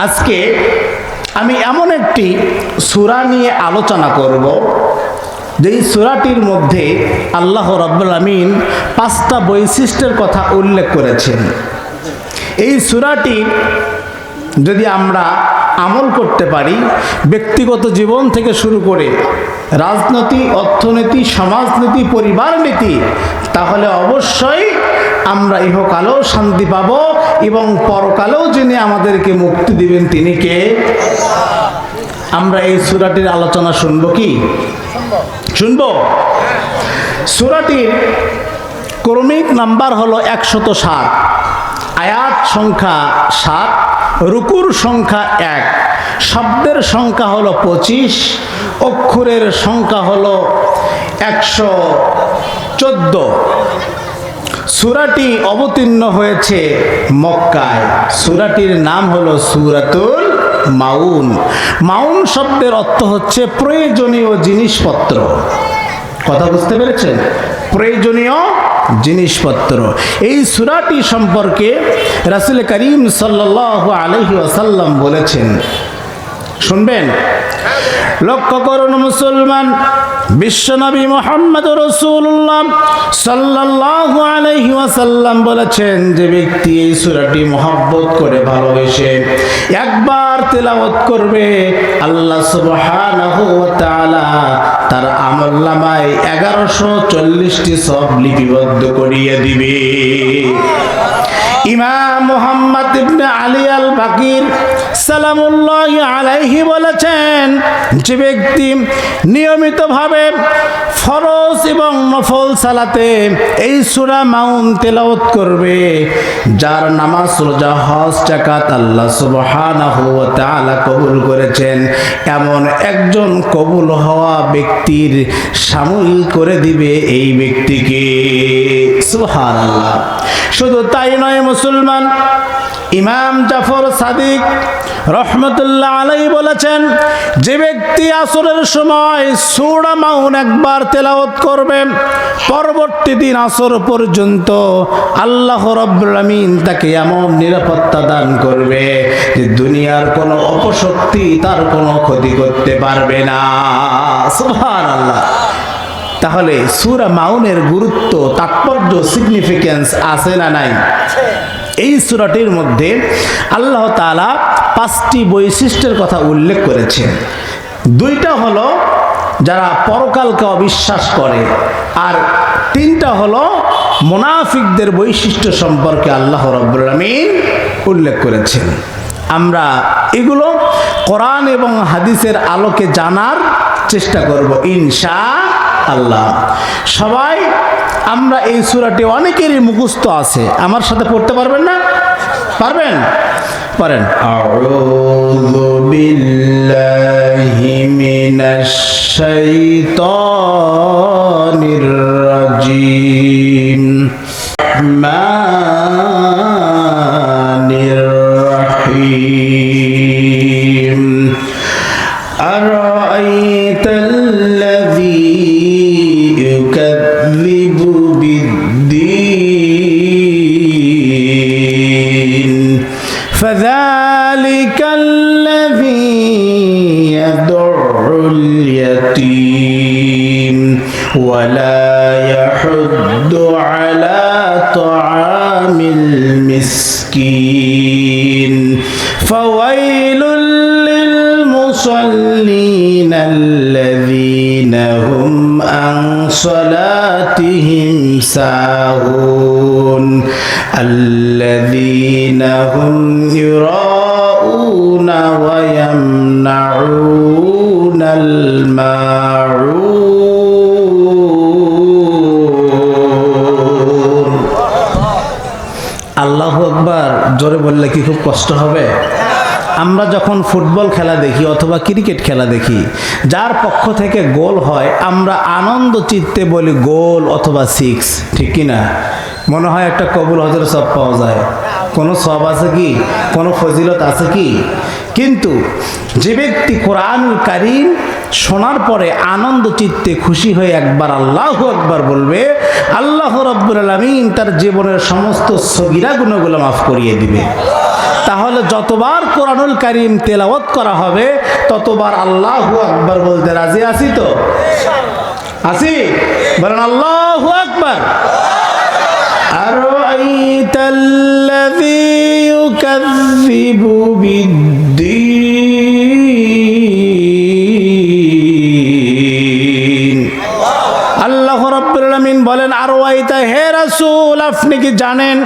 আজকে আমি এমন একটি সূরা নিয়ে আলোচনা করব যেই সূরাটির মধ্যে আল্লাহ রাব্বুল আমিন 5টা বৈশিষ্ট্যের কথা উল্লেখ করেছেন। এই সূরাটি যদি আমরা আমল করতে পারি, ব্যক্তিগত জীবন থেকে শুরু করে রাজনীতি, অর্থনীতি, সমাজনীতি, পরিবার নীতি, তাহলে অবশ্যই আমরা ইহকালেও শান্তি পাব এবং পরকালেও যিনি আমাদেরকে মুক্তি দিবেন তিনি কে? আমরা এই সূরাটির আলোচনা শুনব কি? শুনব। সূরাটির ক্রমিক নাম্বার হলো 107, আয়াত সংখ্যা 7, রুকুর সংখ্যা 1, শব্দের সংখ্যা হলো 25, অক্ষরের সংখ্যা হলো 114। সূরাটি অবতীর্ণ হয়েছে মক্কায়। সূরাটির নাম হলো সূরাতুল মাউন। মাউন শব্দের অর্থ হচ্ছে প্রয়োজনীয় জিনিসপত্র। কথা বুঝতে পেরেছেন? প্রয়োজনীয় জিনিসপত্র। এই সূরাটি সম্পর্কে রাসূল করিম সাল্লাল্লাহু আলাইহি ওয়াসাল্লাম বলেছেন, শুনবেন। লক্ষ্য করুন মুসলমান, বিশ্বনবী মুহাম্মদ রাসূলুল্লাহ সাল্লাল্লাহু আলাইহি ওয়াসাল্লাম বলেছেন, যে ব্যক্তি এই সূরাটি মহব্বত করে ভালোবেসে একবার তেলাওয়াত করবে, আল্লাহ সুবহানাহু ওয়া তাআলা তার আমলনামায় 1140টি সওয়াব লিপিবদ্ধ করিয়ে দিবে। ইমাম মুহাম্মদ ইবনে আলী আল বাকির সালামুল্লাহি আলাইহি বলেছেন, যে ব্যক্তি নিয়মিতভাবে ফরজ এবং নফল সালাতে এই সূরা মাউন তেলাওয়াত করবে, যার নামাজ, রোজা, হজ, যাকাত আল্লাহ সুবহানাহু ওয়া তাআলা কবুল করেছেন, এমন একজন কবুল হওয়া ব্যক্তির শামিল করে দিবে এই ব্যক্তিকে। সুবহানাল্লাহ। শুধু তাই নয় মুসলমান, ইমাম জাফর সাদিক রহমতুল্লাহ আলাইহি বলেছেন, যে ব্যক্তি আসরের সময় সূরা মাউন একবার তেলাওয়াত করবে, পরবর্তী দিন আসর পর্যন্ত আল্লাহ রাব্বুল আমিন তাকে এমন নিরাপত্তা দান করবে যে দুনিয়ার কোনো অপশক্তি তার কোনো ক্ষতি করতে পারবে না। সুবহানাল্লাহ। তাহলে সূরা মাউনের গুরুত্ব, তাৎপর্য, সিগনিফিকেন্স আছে না নাই? এই সূরাটির মধ্যে আল্লাহ তাআলা 5টি বৈশিষ্ট্যের কথা উল্লেখ করেছেন। 2টা হলো যারা পরকালকে অবিশ্বাস করে, আর 3টা হলো মুনাফিকদের বৈশিষ্ট্য সম্পর্কে আল্লাহ রাব্বুল আমিন উল্লেখ করেছেন। আমরা এগুলো কোরআন এবং হাদিসের আলোকে জানার চেষ্টা করব ইনশাআল্লাহ। সবাই আমরা এই সূরাটি অনেকেরই মুখস্থ আছে, আমার সাথে পড়তে পারবেন না? পারবেন? পারেন। আউযু বিল্লাহি মিনাশ শাইতানির রাজিম। রহমানির রহিম। আরাআইতাল্লাযী ইউকাযযিবু বিদ্দীন ফাযালিকাল্লাযী ইয়াদউল ইয়াতীম ওয়া লা ইয়াহুদ্দু আলা তাআমিল মিসকিন ফাওয়াইলুল লিল মুসাল্লিন আল্লাযীনা হুম আন সালাতিহিম সাহুন আল্লাযীনা হুম ইউরাউনা ওয়া ইয়ামনাউনাল মাউন। আল্লাহু আকবার। জোরে বললে কি খুব কষ্ট হবে? আমরা যখন ফুটবল খেলা দেখি অথবা ক্রিকেট খেলা দেখি, যার পক্ষ থেকে গোল হয় আমরা আনন্দ চিত্তে বলি গোল অথবা 6, ঠিক কি না? মনে হয় একটা কবুল হজের সওয়াব পাওয়া যায়। কোনো সওয়াব আছে কি? কোনো ফজিলত আছে কি? কিন্তু যে ব্যক্তি কোরআনুল কারীম শোনার পরে আনন্দ চিত্তে খুশি হয়ে একবার আল্লাহু আকবার বলবে, আল্লাহ রাব্বুল আলামিন তার জীবনের সমস্ত সগীরা গুনাহগুলো মাফ করিয়ে দিবে। তাহলে যতবার কোরআনুল কারীম তেলাওয়াত করা হবে ততবার আল্লাহু আকবার বলতে রাজি আছি তো? আছি? বলেন আল্লাহু আকবার। আরাইতাল্লাযী ইউকাযযিবু বিদ্দীন। আল্লাহ রাব্বুল আলামিন বলেন, আরাইতা, হে রাসূল, আপনি কি জানেন,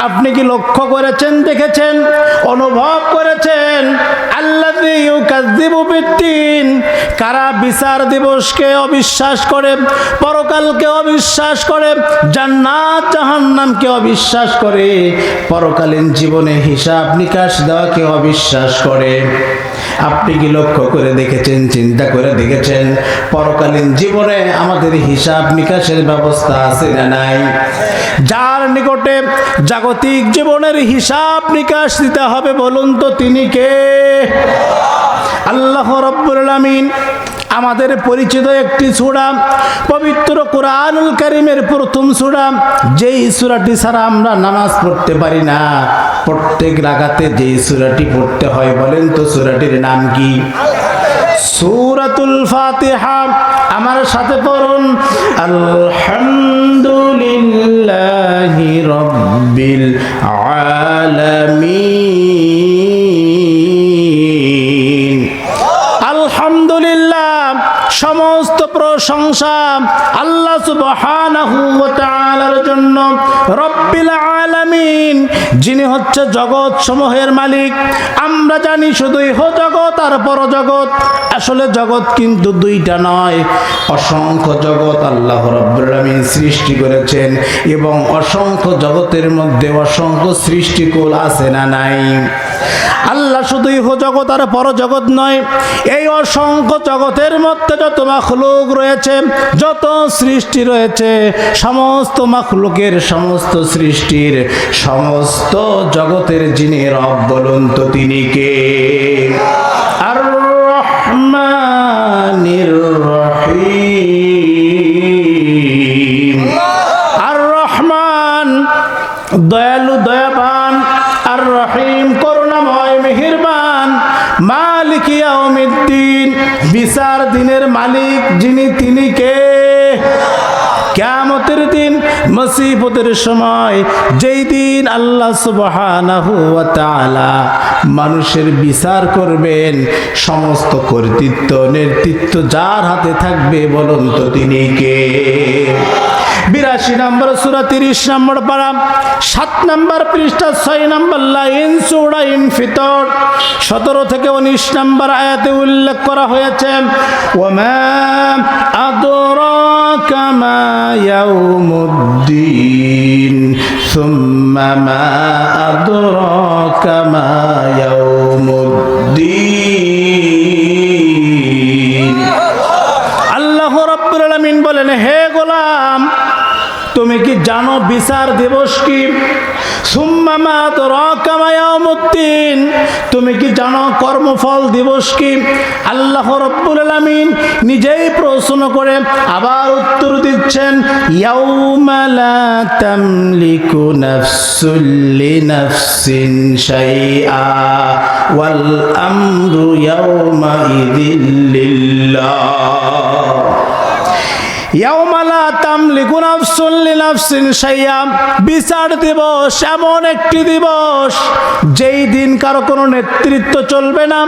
আপনি কি লক্ষ্য করেছেন, দেখেছেন, অনুভব করেছেন, আল্লাযী ইউকাযযিবু বিদ্দীন, কারা বিচার দিবসকে অবিশ্বাস করে, পরকালকে অবিশ্বাস করে, জান্নাত জাহান্নামকে অবিশ্বাস করে, পরকালীন জীবনে হিসাব নিকাশ দেওয়াকে অবিশ্বাস করে। আপনি কি লক্ষ্য করে দেখেছেন, চিন্তা করে দেখেছেন, পরকালীন জীবনে আমাদের হিসাব নিকাশের ব্যবস্থা আছে না নাই? যার নিকটে জাগতিক জীবনের হিসাব নিকাশ দিতে হবে, বলুন তো তিনি কে? আল্লাহ রাব্বুল আলামিন আমাদের পরিচিত একটি সূরা, পবিত্র কোরআনুল কারীমের প্রথম সূরা, যেই সূরাটি ছাড়া আমরা নামাজ পড়তে পারি না। প্রত্যেক রাকাতে যেই সূরাটি পড়তে হয়, বলেন তো সূরাটির নাম কি? সূরাতুল ফাতিহা। আমার সাথে পড়ুন, আলহামদুলিল্লাহি রাব্বিল আলামিন। আলহামদুলিল্লাহ, সমস্ত প্রশংসা আল্লাহ সুবহানাহু ওয়া তাআলার জন্য। রব্বিল আলামিন, যিনি হচ্ছে জগৎ সমূহের মালিক। আমরা জানি শুধু ইহ জগৎ আর পরজগৎ, আসলে জগৎ কিন্তু দুইটা নয়, অসংখ্য জগৎ আল্লাহ রাব্বুল আলামিন সৃষ্টি করেছেন, এবং অসংখ্য জগতের মধ্যে অসংখ্য সৃষ্টিকুল আছে না নাই? আল্লাহ শুধু ইহ জগৎ আর পরজগৎ নয়, এই অসংখ্য জগতের মধ্যে যত মাখলুক রয়েছে, যত সৃষ্টি রয়েছে, সমস্ত মাখলুকের, সমস্ত সৃষ্টির, সমস্ত জগতের যিনি রব, বলুন তো তিনি কে? আর রহমানির রহিম। আর রহমান, দয়ালু দয়াবান, আর রহিম, করুণাময় মেহেরবান, মালিক ইয়াউমিদ্দিন, বিচার দিনের মালিক যিনি, তিনি কে? কিয়ামতের দিন, মুসিবতের সময়, যেই দিন আল্লাহ সুবহানাহু ওয়া তাআলা মানুষের বিচার করবেন, সমস্ত কর্তৃত্ব নেতৃত্ব যার হাতে থাকবে, বলুন তো তিনি কে? 82 নম্বর সূরা, 30 নম্বর পারা, 7 নম্বর পৃষ্ঠা, 6 নম্বর লাইন, সূরা ইনফিতর 17 থেকে 19 নম্বর আয়াতে উল্লেখ করা হয়েছে, ওয়ামা আদরাকা মা ইয়াউমুদ্দিন, সুম্মা মা আদরাকা মা ইয়াউমুদ্দিন। আল্লাহ রাব্বুল আলামিন বলেন, হে গোলাম, তুমি কি জানো বিচার দিবস কি? সুম্মা মা আদরাকা মা ইয়াউমুদ্দিন, তুমি কি জানো কর্মফল দিবস কি? আল্লাহ রাব্বুল আলামিন নিজেই প্রশ্ন করে আবার উত্তর দিচ্ছেন, ইয়াউমা লা তামলিকু নাফসুল লিনাফসিন শাইআ ওয়াল আমরু ইয়াউমা ইযিল লিল্লাহ। ইয়াউমা লা তামলিকু নাফসুন লিনাফসিন শাইআ, বিচার দিবস এমন একটি দিবস যেই দিন কারো কোনো নেতৃত্ব চলবে না,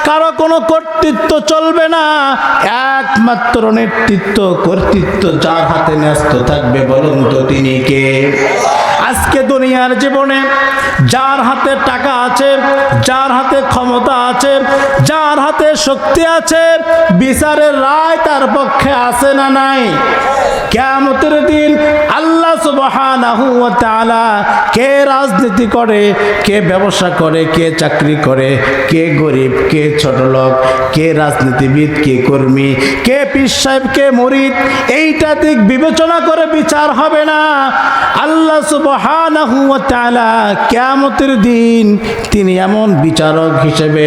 কারো কোনো কর্তৃত্ব চলবে না, একমাত্র নেতৃত্ব কর্তৃত্ব যার হাতে ন্যস্ত থাকবে, বলুন তো তিনি কে? আজকে দুনিয়ার জীবনে যার হাতে টাকা আছে, যার হাতে ক্ষমতা আছে, যার হাতে শক্তি আছে, বিচারের রায় তার পক্ষে আছে না নাই? কিয়ামতের দিন আল্লাহ সুবহানাহু ওয়া তাআলা কে রাজনীতি করে, কে ব্যবসা করে, কে চাকরি করে, কে গরিব, কে ছোটলোক, কে রাজনীতিবিদ, কে কর্মী, কে পীর সাহেব, কে মুরিদ, এইটা দিক বিবেচনা করে বিচার হবে না। আল্লাহ সুবহানাহু ওয়া তাআলা কিয়ামতের দিন তিনি এমন বিচারক হিসেবে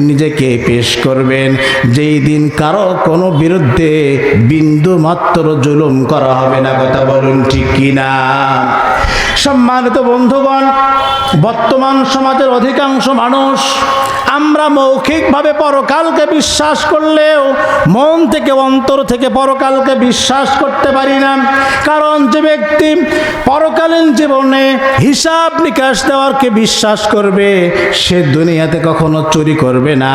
নিজেকে পেশ করবেন, যেই দিন কারো কোনো বিরুদ্ধে বিন্দু মাত্র জুলুম করা হবে না। কথা বলুন ঠিক কিনা? সম্মানিত বন্ধুগণ, বর্তমান সমাজের অধিকাংশ মানুষ আমরা মৌখিকভাবে পরকালকে বিশ্বাস করলেও মন থেকে অন্তর থেকে পরকালকে বিশ্বাস করতে পারি না। কারণ যে ব্যক্তি পরকালীন জীবনে হিসাব নিকাশ দেওয়ারকে বিশ্বাস করবে সে দুনিয়াতে কখনো চুরি করবে না,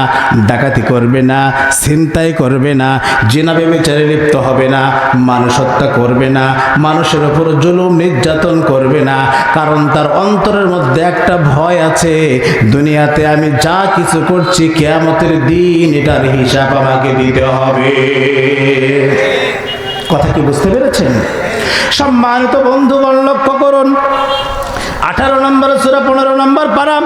ডাকাতি করবে না, ছিনতাই করবে না, জিনা ব্যভিচারে লিপ্ত হবে না, মানুষ হত্যা করবে না, মানুষের উপর জুলুম নির্যাতন করবে না। কারণ তার অন্তরের মধ্যে একটা ভয় আছে, দুনিয়াতে আমি যা কিছু করছি কিয়ামতের দিন এটার হিসাব আমাকে দিতে হবে। কথা কি বুঝতে পেরেছেন? সম্মানিত বন্ধুগণ, লক্ষ্য করুন 18 নম্বর সূরা 15 নম্বর পারা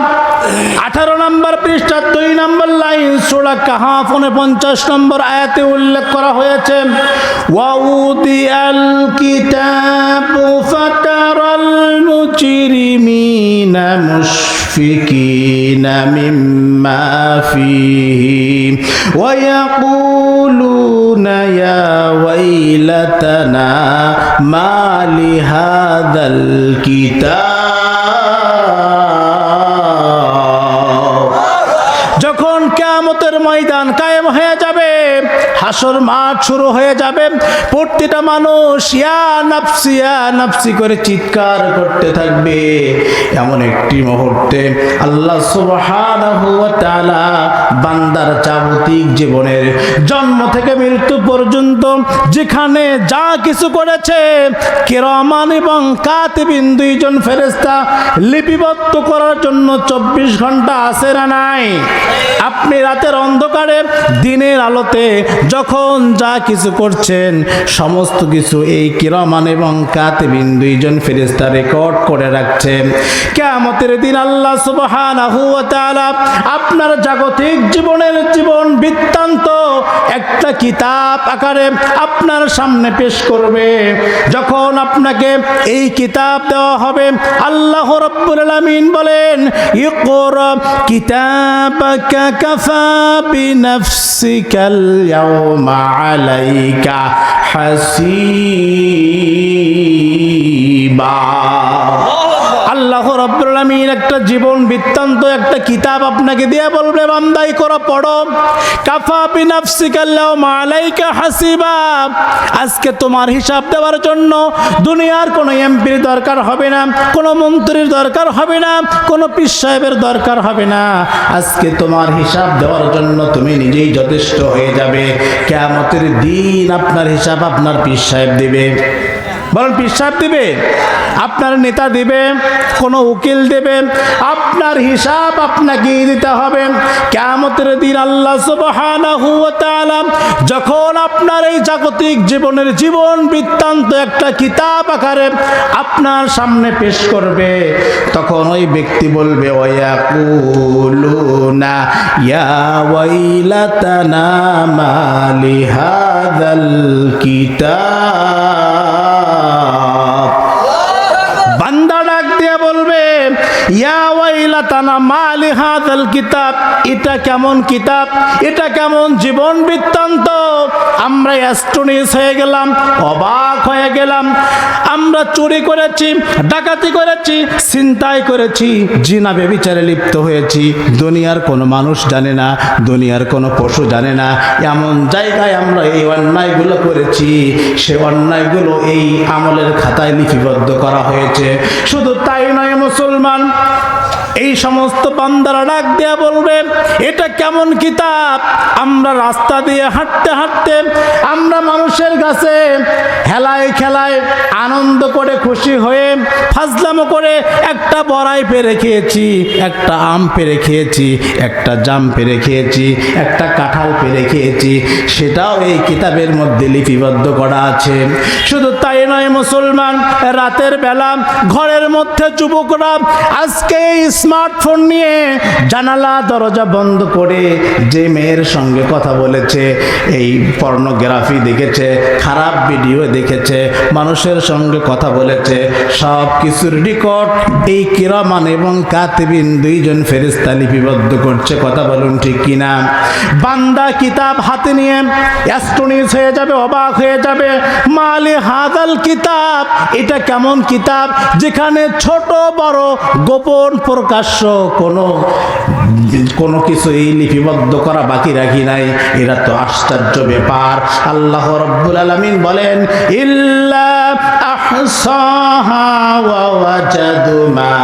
18 নম্বর পৃষ্ঠা 2 নম্বর লাইন সূরা কাহাফ 49 নম্বর আয়াতে উল্লেখ করা হয়েছে, ওয়াউদিয়াল কিতাবু ফাতারাল মুজরিমিনা মুশফিকিনা মিম্মা ফিহি ওয়া ইয়াকুলুনা ইয়া ওয়াইলাতানা মা লিহাযাল কিতাব। যখন কিয়ামতের ময়দান কায়েম হয়ে যাবে, হাসর মাঠ শুরু হয়ে যাবে, প্রতিটা মানুষ ইয়া নাফসি করে চিৎকার করতে থাকবে। এমন একটি মুহূর্তে আল্লাহ সুবহানাহু ওয়া তাআলা বান্দার যাবতীয় জীবনের জন্ম থেকে মৃত্যু পর্যন্ত যেখানে যা কিছু করেছে কিরামান এবং কাতিবিন দুইজন ফেরেশতা লিপিবদ্ধ করার জন্য 24 ঘন্টা আছে না নাই? আপনি রাতের অন্ধকারে দিনের আলোতে যখন যা কিছু করছেন সমস্ত কিছু এই কিরামান এবং কাতিবিন দুইজন ফেরেশতা রেকর্ড করে রাখছে। কিয়ামতের দিন আল্লাহ সুবহানাহু ওয়া তাআলা আপনার জাগতিক জীবনের জীবন বৃত্তান্ত একটা কিতাব আকারে আপনার সামনে পেশ করবে। যখন আপনাকে এই কিতাব দেওয়া হবে, আল্লাহ রাব্বুল আলামিন বলেন, ইকরা কিতাবাকা কাফা বিনাফসিকাল ইয়াউমা আলাইকা হাসিবা। আল্লাহ রাব্বুল আলামিন একটা জীবন বৃত্তান্ত একটা কিতাব আপনাকে দিয়ে বলবে, বান্দাই করো, পড়ো। কাফা বিনাফসিকাল ইয়াউমা আলাইকা হাসিবা। আজকে তোমার হিসাব দেওয়ার জন্য দুনিয়ার কোনো এমপির দরকার হবে না, কোনো মন্ত্রীর দরকার হবে না, কোনো পীর সাহেবের দরকার হবে না। আজকে তোমার হিসাব দেওয়ার জন্য তুমি নিজেই যথেষ্ট হয়ে যাবে। কিয়ামতের দিন আপনার হিসাব আপনার পীর সাহেব দিবে। বলেন, পীর সাহেব দিবে? আপনার নেতা দিবে? কোনো উকিল দেবে? আপনার হিসাব আপনাকেই দিতে হবে। কিয়ামতের দিন আল্লাহ সুবহানাহু ওয়া তাআলা যখন আপনার এই জাগতিক জীবনের জীবন বৃত্তান্ত একটা কিতাব আকারে আপনার সামনে পেশ করবে, তখন ওই ব্যক্তি বলবে, ওয়ায়াকুলুনা ইয়া ওয়াইলাতানা মা লিহাযাল কিতাব। বান্দা ডাক দিয়ে বলবে, ইয়া ওয়াইলাতানা মা লিহাযাল কিতাব। এটা কেমন কিতাব, এটা কেমন জীবন বৃত্তান্ত? আমরা অ্যাস্টনিশ হয়ে গেলাম, অবাক হয়ে গেলাম। আমরা চুরি করেছি, ডাকাতি করেছি, ছিনতাই করেছি, জিনা ব্যভিচারে লিপ্ত হয়েছি, দুনিয়ার কোনো মানুষ জানে না, দুনিয়ার কোনো পশু জানে না। এমন জায়গায় আমরা এই অন্যায়গুলো করেছি, সে অন্যায়গুলো এই আমলের খাতায় লিপিবদ্ধ করা হয়েছে। শুধু তাই নয় মুসলমান, এই সমস্ত বান্দারা ডাক দেয়া বলবে, এটা কেমন কিতাব? আমরা রাস্তা দিয়ে হাঁটতে হাঁটতে আমরা মানুষের কাছে হেলায় খেলায় আনন্দ করে খুশি হয়ে ফাজলামো করে একটা বড়াই পেরে খেয়েছি, একটা আম পেরে খেয়েছি, একটা জাম পেরে খেয়েছি, একটা কাঁঠাল পেরে খেয়েছি, সেটাও এই কিতাবের মধ্যে লিপিবদ্ধ করা আছে। শুধু তাই নয় মুসলমান, রাতের বেলা ঘরের মধ্যে যুবকরা আজকে স্মার্টফোন নিয়ে জানালা দরজা বন্ধ করে যে মেয়ের সঙ্গে কথা বলেছে, এই পর্নোগ্রাফি দেখেছে, খারাপ ভিডিও দেখেছে, মানুষের সঙ্গে কথা বলেছে, সব কিছুর রেকর্ড এই কিরামান এবং কাতিবিন দুইজন ফেরেশতা লিপিবদ্ধ করছে। কথা বলুন ঠিক কিনা? বান্দা কিতাব হাতে নিয়ে অ্যাস্ট্রনিস হয়ে যাবে, অবাক হয়ে যাবে, মালে হাদাল কিতাব, এটা কেমন কিতাব যেখানে ছোট বড় গোপন প্রকাশ্য কোনো কিছুই লিপিবদ্ধ করা বাকি রাখি নাই। এরা তো আশ্চর্য ব্যাপার। আল্লাহ রাব্বুল আলামিন বলেন, ইল্লা আহসাহা ওয়া ওয়াজাদু মা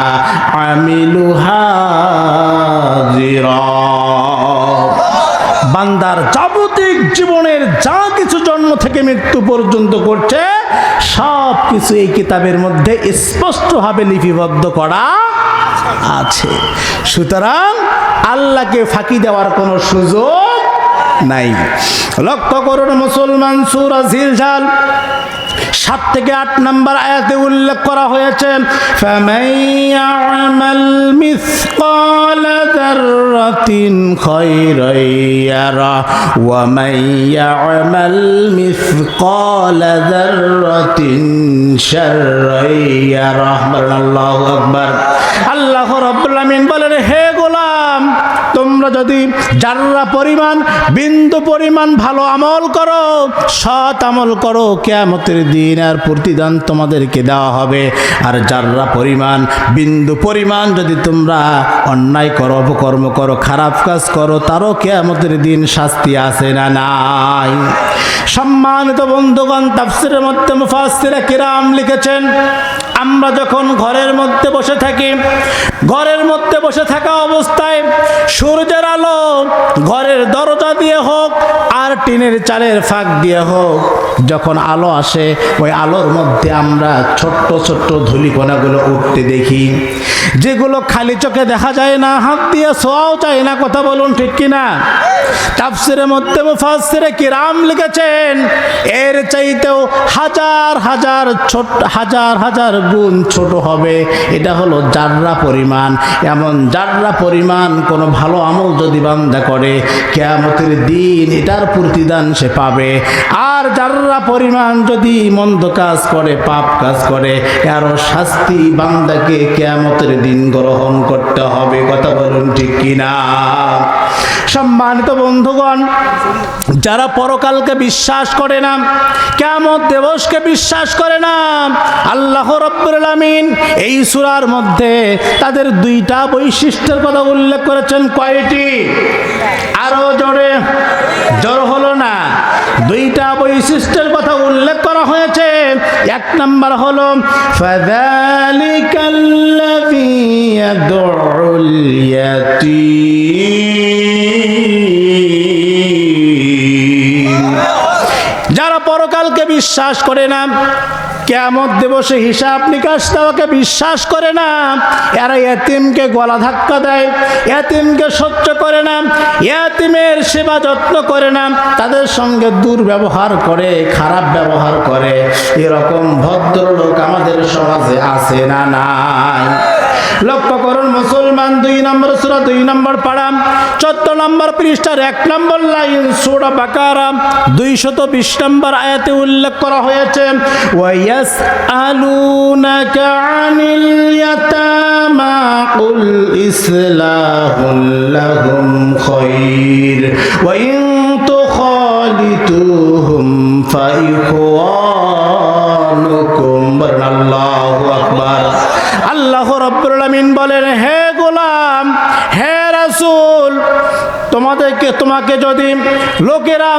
আমিলু হাজিরা। বান্দার যাবতীয় জীবনের যা কিছু জন্ম থেকে মৃত্যু পর্যন্ত করছে সব কিছু এই কিতাবের মধ্যে স্পষ্টভাবে লিপিবদ্ধ করা আছে। সুতরাং আল্লাহকে ফাঁকি দেওয়ার কোনো সুযোগ নাই। লক্ষ্য করুন মুসলমান, সূরা জিলজাল 7 থেকে 8 নম্বর আয়াতে উল্লেখ করা হয়েছে, ফামান ইয়ামাল মিসকালা যাররাতিন খায়রান ইয়ারা ওয়া মান ইয়ামাল মিসকালা যাররাতিন শাররান ইয়ারা। আল্লাহু আকবার। আল্লাহ রাব্বুল আলামিন বলেন, হে গোলাম, তোমরা যদি জাররা পরিমাণ, বিন্দু পরিমাণ ভালো আমল করো, সৎ আমল করো, কিয়ামতের দিন আর প্রতিদান তোমাদেরকে দেওয়া হবে। আর জাররা পরিমাণ, বিন্দু পরিমাণ যদি তোমরা অন্যায় করো, অপকর্ম করো, খারাপ কাজ করো, তারও কিয়ামতের দিন শাস্তি আছে না নাই? সম্মানিত বন্ধুগণ, তাফসীরের মধ্যে মুফাসসিরে কিরাম লিখেছেন, আমরা যখন ঘরের মধ্যে বসে থাকি, ঘরের মধ্যে বসে থাকা অবস্থায় সূর্যের আলো ঘরের দরজা দিয়ে হোক আর টিনের চালের ফাঁক দিয়ে হোক, যখন আলো আসে ওই আলোর মধ্যে আমরা ছোট্ট ছোট্ট ধূলিকণাগুলো উঠতে দেখি, যেগুলো খালি চোখে দেখা যায় না, হাত দিয়ে ছোঁয়াও যায় না। কথা বলুন ঠিক কিনা? তাফসীরের মধ্যে মুফাসসিরে কিরাম লিখেছেন, এর চাইতেও হাজার হাজার ছোট, হাজার হাজার গুণ ছোট হবে। এটা হলো জাররা পরিমাণ। এমন জাররা পরিমাণ কোনো ভালো আমল যদি বান্দা করে, কিয়ামতের দিন এটার প্রতিদান সে পাবে। আর জাররা পরিমাণ যদি মন্দ কাজ করে, পাপ কাজ করে, আরও শাস্তি বান্দাকে কিয়ামতের দিন গ্রহণ করতে হবে। কথা বলুন ঠিক কিনা? সম্মানিত বন্ধুগণ, যারা পরকালকে বিশ্বাস করে না, কিয়ামত দিবসকে বিশ্বাস করে না, আল্লাহ রাব্বুল আলামিন এই সূরার মধ্যে তাদের 2টা বৈশিষ্ট্যের কথা উল্লেখ করেছেন। কয়টি? আরো জোরে, জোর হলো না। 2টা বৈশিষ্ট্যের কথা উল্লেখ করা হয়েছে। 1 নাম্বার হলো ফাযালিকাল্লাযী ইয়াদউল ইয়াতীম। যারা পরকালকে বিশ্বাস করে না, কিয়ামত দিবসে হিসাব নিকাশ দেওয়াকে বিশ্বাস করে না, এরা এতিমকে গলা ধাক্কা দেয়, এতিমকে সহ্য করে না, এতিমের সেবা যত্ন করে না, তাদের সঙ্গে দুর্ব্যবহার করে, খারাপ ব্যবহার করে, এরকম ভদ্রলোক আমাদের সমাজে আছে না নাই? লক্ষ্য করুন মুসলমান, 2 নম্বর সূরা, 2 নম্বর পারা, 14 নম্বর পৃষ্ঠার 1 নম্বর লাইন, সূরা বাকারা 220 নম্বর আয়াতে উল্লেখ করা হয়েছে, ওয়ায়াসআলুনাকা আনিল ইয়াতামা কুল ইসলাহুল লাহুম খায়র ওয়া ইন তুখালিতুহুম ফাইখওয়ানুকুম। আল্লাহু আকবার। আল্লাহ রাব্বুল আলামিন বলেন, হে গোলাম, হে রাসূল, তোমাকে যদি লোকেরা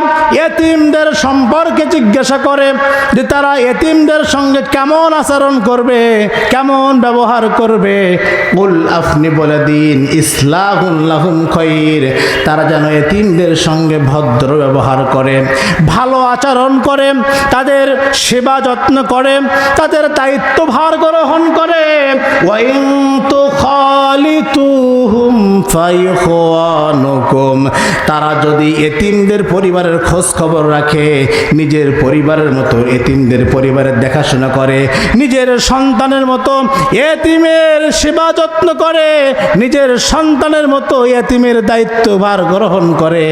এতিমদের সম্পর্কে জিজ্ঞাসা করে যে তারা এতিমদের সঙ্গে কেমন আচরণ করবে, কেমন ব্যবহার করবে, কুল, আপনি বলে দিন, ইসলাহুল লাহুম খায়র, তারা যেন এতিমদের সঙ্গে ভদ্র ব্যবহার করে, ভালো আচরণ করে, তাদের সেবা যত্ন করে, তাদের দায়িত্বভার গ্রহণ করে। ওয়া ইন তুখালিতুহুম ফাইখওয়ানুকুম, তারা যদি এতিমদের পরিবারের খোঁজ খবর রাখে, নিজের পরিবারের মতো এতিমদের পরিবারের দেখাশোনা করে, নিজের সন্তানের মতো এতিমের সেবা যত্ন করে, নিজের সন্তানের মতো এতিমের দায়িত্বভার গ্রহণ করে,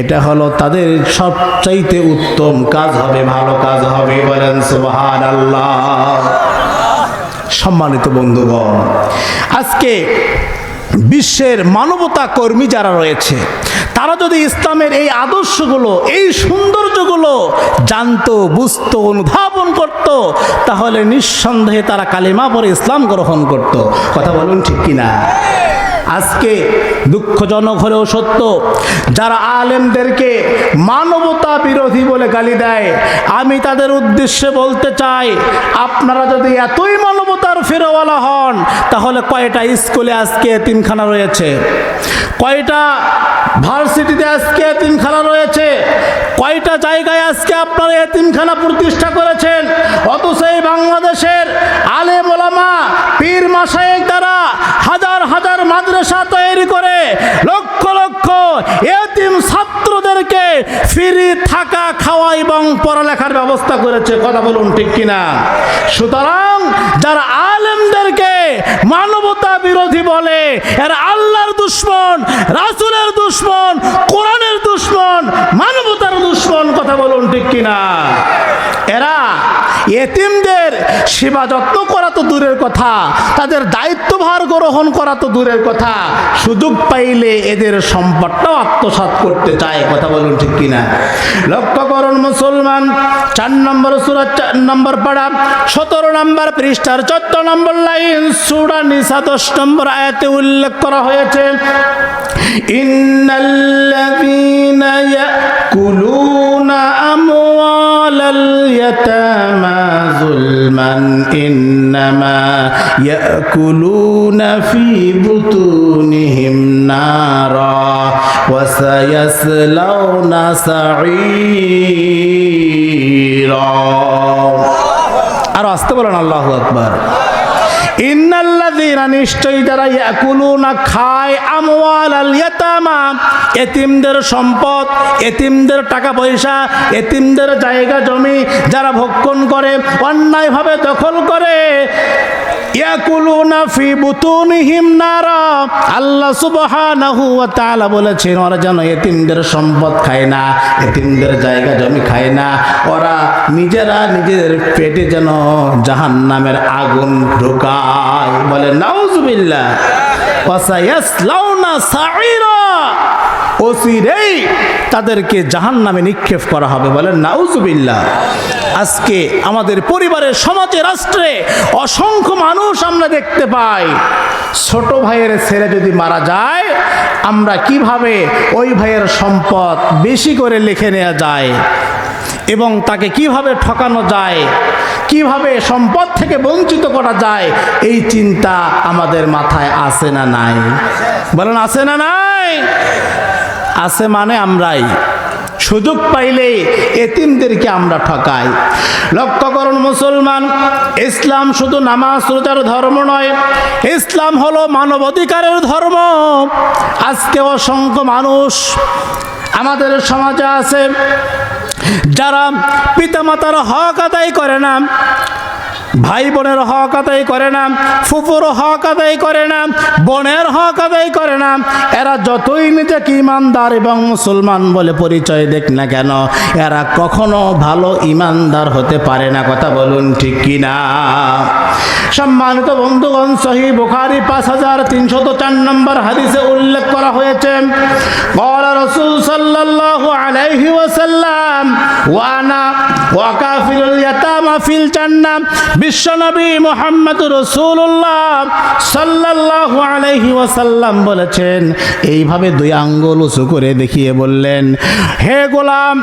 এটা হলো তাদের সবচাইতে উত্তম কাজ হবে, ভালো কাজ হবে। বলেন সুবহানাল্লাহ। সম্মানিত বন্ধুগণ, আজকে বিশ্বের মানবতা কর্মী যারা রয়েছে, তারা যদি ইসলামের এই আদর্শগুলো, এই সৌন্দর্যগুলো জানতো, বুঝতো, অনুধাবন করত, তাহলে নিঃসন্দেহে তারা কালিমা পড়ে ইসলাম গ্রহণ করত। কথা বলুন ঠিক কিনা? আজকে দুঃখজনক হলেও সত্য, যারা আলেমদেরকে মানবতা বিরোধী বলে গালি দেয়, আমি তাদের উদ্দেশ্যে বলতে চাই, আপনারা যদি এতই মানবতার ফেরওয়ালা হন, তাহলে কয়টা স্কুলে আজকে এতিমখানা রয়েছে? কয়টা ভার্সিটিতে আজকে এতিমখানা রয়েছে? কয়টা জায়গায় আজকে আপনারা এতিমখানা প্রতিষ্ঠা করেছেন? অথচ এই বাংলাদেশের আলেম ওলামা, পীর মাশায়েখ দ্বারা হাজার হাজার মাদ্রাসা তৈরি করে লক্ষ লক্ষ এতিম ছাত্রদেরকে ফ্রি থাকা, খাওয়া এবং পড়ালেখার ব্যবস্থা করেছে। কথা বলুন ঠিক কিনা? সুতরাং যারা আলেমদেরকে মানবতা বিরোধী বলে, এরা আল্লাহর দুশমন, রাসূলের দুশমন, কোরআনের দুশমন, মানবতার দুশমন। কথা বলুন ঠিক কিনা? এরা এতিমদের সেবা যত্ন করা তো দূরের কথা, তাদের দায়িত্বভার গ্রহণ করা তো দূরের কথা, সুযোগ পাইলে এদের সম্পদটাও আত্মসাৎ করতে চায়। কথা বলুন ঠিক কিনা? লক্ষ্য করুন মুসলমান, 4 নম্বর সূরা 4 নম্বর পারা 17 নম্বর পৃষ্ঠার 14 নম্বর লাইন, সূরা নিসা 10 নম্বর আয়াতে উল্লেখ করা হয়েছে, ইন্নাল্লাযীনা ইয়াকুলুনা আমওয়ালাল ইয়াতামা যুলমান ইন্নামা ইয়াকুলুনা ফি বুতুনিহিম নারা ওয়া সায়াসলাউনা সাঈরা। আর আসতে বলেন আল্লাহু আকবার। ইন্নাল্লাযীনা, নিশ্চয়ই যারা ইয়াকুলুনা খায়, আমওয়ালাল ইয়াতামা, এতিমদের সম্পদ, এতিমদের টাকা পয়সা, এতিমদের জায়গা জমি যারা ভক্ষণ করে, অন্যায়ভাবে দখল করে, ইয়াকুলুনা ফি বুতুনিহিম নারা, আল্লাহ সুবহানাহু ওয়া তাআলা বলেছেন ওরা যেন এতিমদের সম্পদ খায় না, এতিমদের জায়গা জমি খায় না, ওরা নিজেরা নিজেদের পেটে যেন জাহান্নামের আগুন ঢোকায়। বলে নাউজুবিল্লাহ। ওয়া সায়াসলাউনা সাঈরা, অচিরেই তাদেরকে জাহান্নামে নিক্ষেপ করা হবে। বলেন নাউজুবিল্লাহ। আজকে আমাদের পরিবারের, সমাজে, রাষ্ট্রে অসংখ্য মানুষ আমরা দেখতে পাই, ছোট ভাইয়ের ছেলে যদি মারা যায়, আমরা কিভাবে ওই ভাইয়ের সম্পদ বেশি করে লিখে নেওয়া যায় এবং তাকে কিভাবে ঠকানো যায়, কিভাবে সম্পদ থেকে বঞ্চিত করা যায়, এই চিন্তা আমাদের মাথায় আসে না নাই? বলেন আছে না নাই? আছে মানে আমরাই সুযোগ পাইলে এতিমদেরকে আমরা ঠকাই। লক্ষ্য করুন মুসলমান, ইসলাম শুধু নামাজ রোজার ধর্ম নয়, ইসলাম হলো মানবাধিকারের ধর্ম। আজকে অসংখ্য মানুষ আমাদের সমাজে আছে যারা পিতামাতার হক আদায় করে না, ভাই বোনের হক আদায় করে না, ফুফুর হক আদায় করে না, বোনের হক আদায় করে না। এরা যতই নিজেকে ইমানদার এবং মুসলমান বলে পরিচয় দেখ না কেন, এরা কখনো ভালো ইমানদার হতে পারে না। কথা বলুন ঠিক কিনা? সম্মানিত বন্ধুগণ, সহিহ বুখারী 5304 নম্বর হাদিসে উল্লেখ করা হয়েছে, ক্বালা রাসূল সাল্লাল্লাহু আলাইহি ওয়াসাল্লাম ওয়া আনা ওয়া কাফিলুল ইয়াতামা ফিল জান্নাহ। বিশ্বনবী মুহাম্মদুর রাসূলুল্লাহ সাল্লাল্লাহু আলাইহি ওয়াসাল্লাম বলেছেন, এইভাবে 2 আঙ্গুল উঁচু করে দেখিয়ে বললেন, হে গোলাম,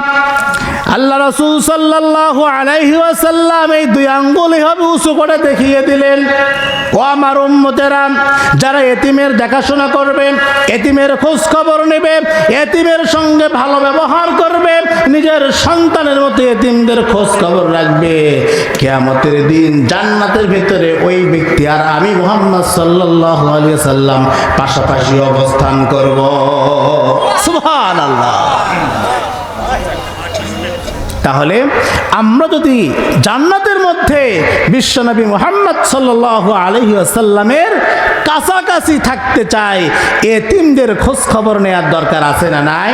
আল্লাহ রাসূল সাল্লাল্লাহু আলাইহি ওয়াসাল্লাম এই 2 আঙ্গুল এভাবে উঁচু করে দেখিয়ে দিলেন, ও আমার উম্মতেরা, যারা এতিমের দেখাশোনা করবে, এতিমের খোঁজ খবর নেবে, এতিমের সঙ্গে ভালো ব্যবহার করবে, নিজের সন্তানের মতো এতিমদের খোঁজ খবর রাখবে, থাকবে, কিয়ামতের দিন জান্নাতের ভিতরে ওই ব্যক্তি আর আমি মুহাম্মদ সাল্লাল্লাহু আলাইহি সাল্লাম পাশাপাশি অবস্থান করব। সুবহানাল্লাহ। তাহলে আমরা যদি জান্নাতের মধ্যে বিশ্বনবী মুহাম্মদ সাল্লাল্লাহু আলাইহি ওয়াসাল্লামের কাছাকাছি থাকতে চাই, এতিমদের খোঁজ খবর নেওয়ার দরকার আছে না নাই?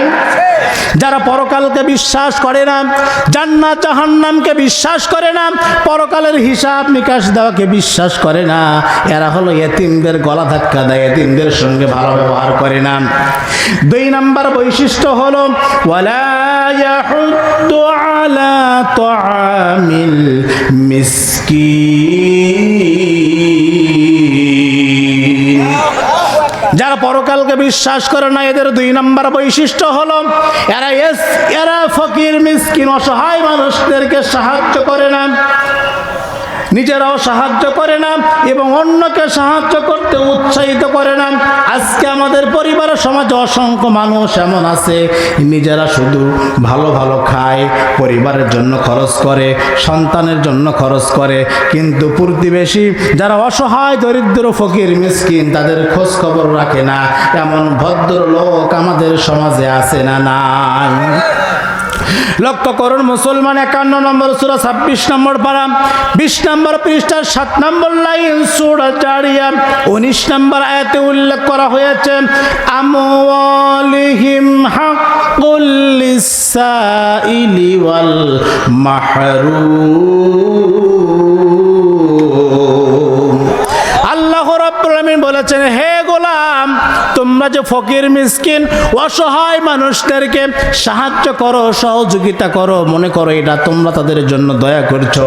যারা পরকালকে বিশ্বাস করে না, জান্নাত জাহান্নামকে বিশ্বাস করে না, পরকালের হিসাব নিকাশ দেওয়াকে বিশ্বাস করে না, এরা হলো এতিমদের গলা ধাক্কা দেয়, এতিমদের সঙ্গে ভালো ব্যবহার করে না। 2 নম্বর বৈশিষ্ট্য হলো ওয়ালা ইয়াহুদ্দু আলা তুআমিল মিসকিন। যারা পরকালকে বিশ্বাস করে না, এদের 2 নম্বর বৈশিষ্ট্য হলো এরা ফকির মিসকিন অসহায় মানুষদেরকে সাহায্য করে না, নিজেরাও সাহায্য করে না এবং অন্যকে সাহায্য করতে উৎসাহিত করে না। আজকে আমাদের পরিবার সমাজে অসংখ্য মানুষ এমন আছে, নিজেরা শুধু ভালো ভালো খায়, পরিবারের জন্য খরচ করে, সন্তানের জন্য খরচ করে, কিন্তু প্রতিবেশী যারা অসহায় দরিদ্র ফকির মিসকিন তাদের খোঁজ খবর রাখে না। এমন ভদ্রলোক আমাদের সমাজে আছে না নাই? লক্ষ্য করুন মুসলমান, 51 নম্বর সূরা 26 নম্বর পারা 20 নম্বর পৃষ্ঠার 7 নম্বর লাইন সূরা জারিয়া 19 নম্বর আয়াতে উল্লেখ করা হয়েছে আমওয়ালিহিম হাক্কুল লিসাইলি ওয়াল মাহরুম। আল্লাহ রাব্বুল আলামিন বলেছেন, হে গোলাম, তোমরা যে ফকির মিসকিন অসহায় মানুষদেরকে সাহায্য করো, সহযোগিতা করো, মনে করো এটা তোমরা তাদের জন্য দয়া করছো।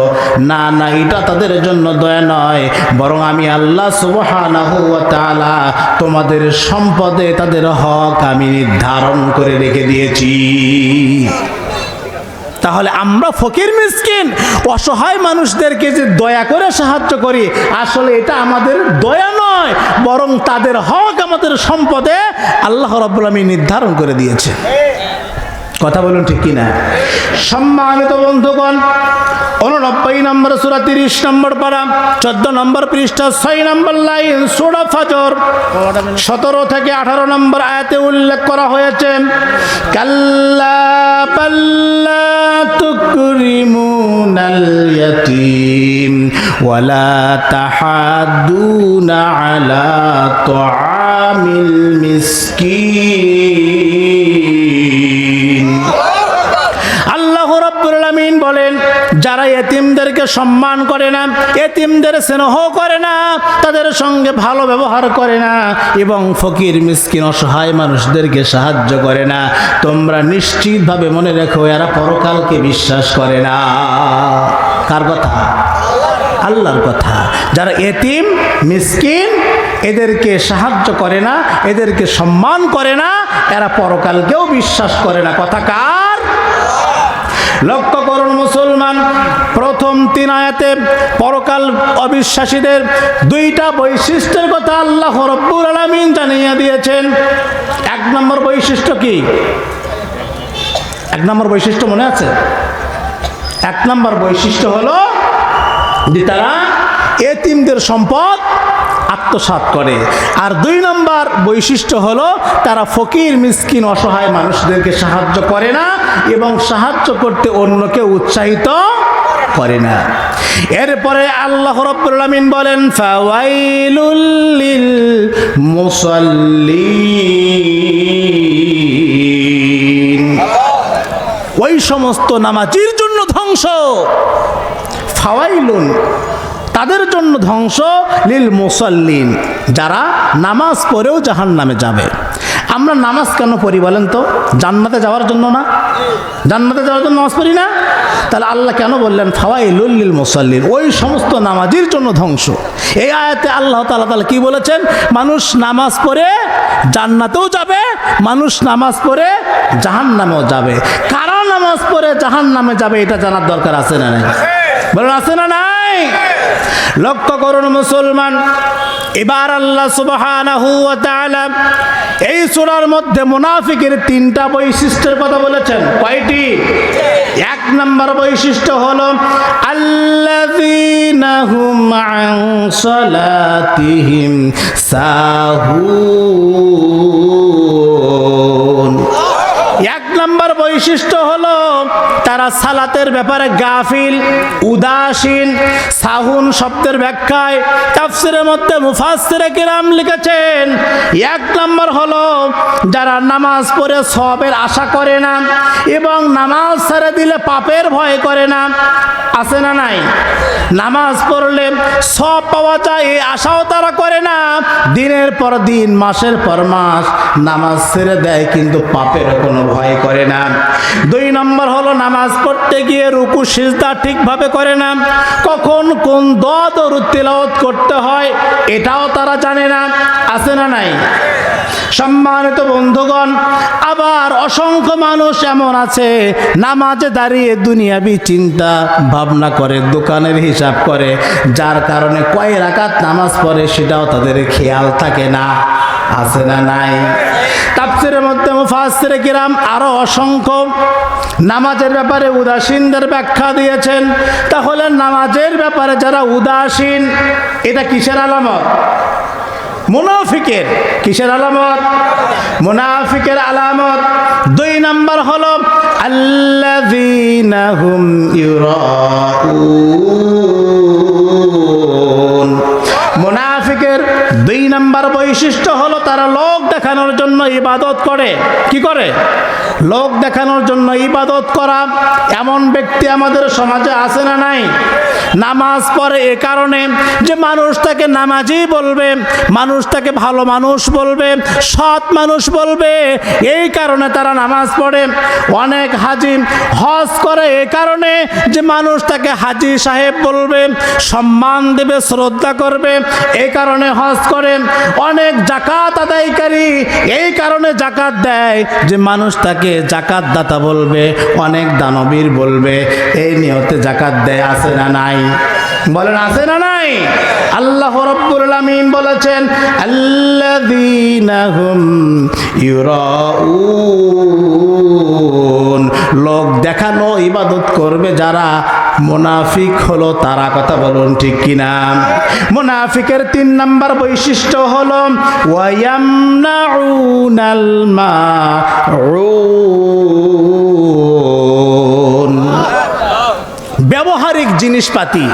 না না, এটা তাদের জন্য দয়া নয়, বরং আমি আল্লাহ সুবহানাহু ওয়া তাআলা তোমাদের সম্পদে তাদের হক আমি নির্ধারণ করে রেখে দিয়েছি। তাহলে আমরা ফকির মিসকিন অসহায় মানুষদেরকে যে দয়া করে সাহায্য করি, আসলে এটা আমাদের দয়া নয়, বরং তাদের হক আমাদের সম্পদে আল্লাহ রাব্বুল আলামিন নির্ধারণ করে দিয়েছে। কথা বলুন ঠিক কিনা? সম্মানিত বন্ধুগণ, 89 নম্বর সূরা 30 নম্বর পারা 14 নম্বর পৃষ্ঠা 6 নম্বর লাইন সূরা ফাজর 17 থেকে 18 নম্বর আয়াতে উল্লেখ করা হয়েছে কাল্লা বাল্লা তুকরিমুনাল ইয়াতীম ওয়ালা তাহাদ্দুনা আলা তুআমিল মিসকিন। আল্লাহ রাব্বুল আলামিন বলেন, যারা এতিমদেরকে সম্মান করে না, এতিমদের স্নেহ করে না, তাদের সঙ্গে ভালো ব্যবহার করে না এবং ফকির মিসকিন অসহায় মানুষদেরকে সাহায্য করে না, তোমরা নিশ্চিতভাবে মনে রেখো এরা পরকালকে বিশ্বাস করে না। কার কথা? আল্লাহর কথা। যারা এতিম মিসকিন এদেরকে সাহায্য করে না, এদেরকে সম্মান করে না, এরা পরকালকেও বিশ্বাস করে না। কথা কার? লক্ষ্য করুন মুসলমান, প্রথম 3 আয়াতে পরকাল অবিশ্বাসীদের 2টা বৈশিষ্ট্যের কথা আল্লাহ রাব্বুল আলামিন জানিয়ে দিয়েছেন। 1 নম্বর বৈশিষ্ট্য কি? 1 নম্বর বৈশিষ্ট্য মনে আছে? 1 নম্বর বৈশিষ্ট্য হলো যে তারা এতিমদের সম্পদ আত্মসাৎ করে, আর 2 নম্বর বৈশিষ্ট্য হলো তারা ফকির মিসকিন অসহায় মানুষদেরকে সাহায্য করে না এবং সাহায্য করতে অন্যকে উৎসাহিত করে না। এরপরে আল্লাহ রাব্বুল আলামিন বলেন ফাওয়াইলুল লিল মুসাল্লিন, ওই সমস্ত নামাজির জন্য ধ্বংস। ফাওয়াইলুন, তাদের জন্য ধ্বংস, লিল মুসাল্লিন, যারা নামাজ পড়েও জাহান্নামে যাবে। আমরা নামাজ কেন পড়ি বলেন তো? জান্নাতে যাওয়ার জন্য না? জান্নাতে যাওয়ার জন্য নামাজ পড়ি না? তাহলে আল্লাহ কেন বললেন ফাওয়াইলুল লিল মুসাল্লিন, ওই সমস্ত নামাজির জন্য ধ্বংস? এই আয়াতে আল্লাহ তাআলা কি বলেছেন? মানুষ নামাজ পড়ে জান্নাতেও যাবে, মানুষ নামাজ পড়ে জাহান্নামেও যাবে। কারা নামাজ পড়ে জাহান্নামে যাবে এটা জানার দরকার আছে না নাই? বলেন আছে না নাই? লক্ষ্য করুন মুসলমান, এবার আল্লাহ সুবহানাহু ওয়া তাআলা এই সূরার মধ্যে মুনাফিকের 3টা বৈশিষ্ট্যের কথা বলেছেন। কয়টি? এক নম্বর বৈশিষ্ট্য হলো আল্লাযীনা হুম আন সালাতিহিম সাহুন। এক নম্বর বৈশিষ্ট্য হলো তারা সালাতের ব্যাপারে গাফিল, উদাসীন। সাহুন শব্দের ব্যাখ্যায় তাফসিরের মধ্যে মুফাসসিরে কিরাম লিখেছেন, এক নম্বর হলো যারা নামাজ পড়ে সওয়াবের আশা করে না এবং নামাজ ছেড়ে দিলে পাপের ভয় করে না। আছে না নাই? নামাজ পড়লে সওয়াব পাওয়া যায় এই আশাও তারা করে না। দিনের পর দিন, মাসের পর মাস নামাজ ছেড়ে দেয় কিন্তু পাপের কোনো ভয় করে না। দুই নম্বর হলো নামাজ পড়তে গিয়ে রুকু সিজদা ঠিকভাবে করে না, কখন কোন দোয়া দরুদ তিলাওয়াত করতে হয় এটাও তারা জানে না। আছে না নাই? সম্মানিত বন্ধুগণ, আবার অসংখ্য মানুষ এমন আছে নামাজে দাঁড়িয়ে দুনিয়াবি চিন্তা ভাবনা করে, দোকানের হিসাব করে, যার কারণে কয় রাকাত নামাজ পড়ে সেটাও তাদের খেয়াল থাকে না। আছে না নাই? তাফসিরের মধ্যে মুফাসসিরে কিরাম আরো অসংখ্য নামাজের ব্যাপারে উদাসীনদের ব্যাখ্যা দিয়েছেন। তাহলে নামাজের ব্যাপারে যারা উদাসীন, এটা কিসের আলামত? মুনাফিকের। কিসের আলামত? মুনাফিকের আলামত। দুই নাম্বার হলো আল্লাযীনা হুম ইউরাউন। মুনাফিকের দুই নাম্বার বৈশিষ্ট্য হলো তারা লোক দেখানোর জন্য ইবাদত করে। কি করে? লোক দেখানোর জন্য ইবাদত করা। এমন ব্যক্তি আমাদের সমাজে আছে না নাই? নামাজ পড়ে এ কারণে যে মানুষ তাকে নামাজি বলবে, মানুষ তাকে ভালো মানুষ বলবে, সৎ মানুষ বলবে, এই কারণে তারা নামাজ পড়ে। অনেক হাজি হজ করে এ কারণে যে মানুষ তাকে হাজি সাহেব বলবে, সম্মান দেবে, শ্রদ্ধা করবে, এই কারণে হজ করে। অনেক জাকাত আদায়কারী এই কারণে জাকাত দেয় যে মানুষ তাকে জাকাত দাতা বলবে, অনেক দানবীর বলবে, এই নিয়তে জাকাত দেয়। আছে না নাই? বলেন আছে না নাই? আল্লাহ রাব্বুল আলামিন বলেছেন আল্লাযীনা হুম ইউরাউন। লোক দেখানো ইবাদত করবে যারা, মুনাফিক হলো তারা। কথা বলুন ঠিক কিনা? মুনাফিকের তিন নাম্বার বৈশিষ্ট্য হলো ওয়ায়ামনাউনাল মাউন। ব্যবহারিক জিনিসপাতি।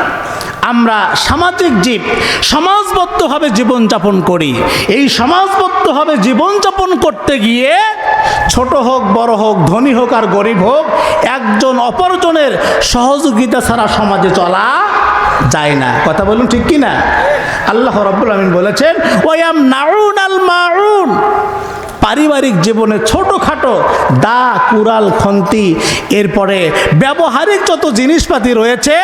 আমরা সামাজিক জীব, সমাজবদ্ধভাবে জীবনযাপন করি। এই সমাজবদ্ধভাবে জীবনযাপন করতে গিয়ে ছোট হোক বড় হোক, ধনী হোক আর গরিব হোক, একজন অপরজনের সহযোগিতা ছাড়া সমাজে চলা যায় না। কথা বলুন ঠিক কি না? আল্লাহ রাব্বুল আমিন বলেছেন ওয়ায়ামনাউনাল মাউন। পারিবারিক জীবনে ছোটোখাটো দা, কুড়াল, খন্তি, এরপরে ব্যবহারিক যত জিনিসপাতি রয়েছে,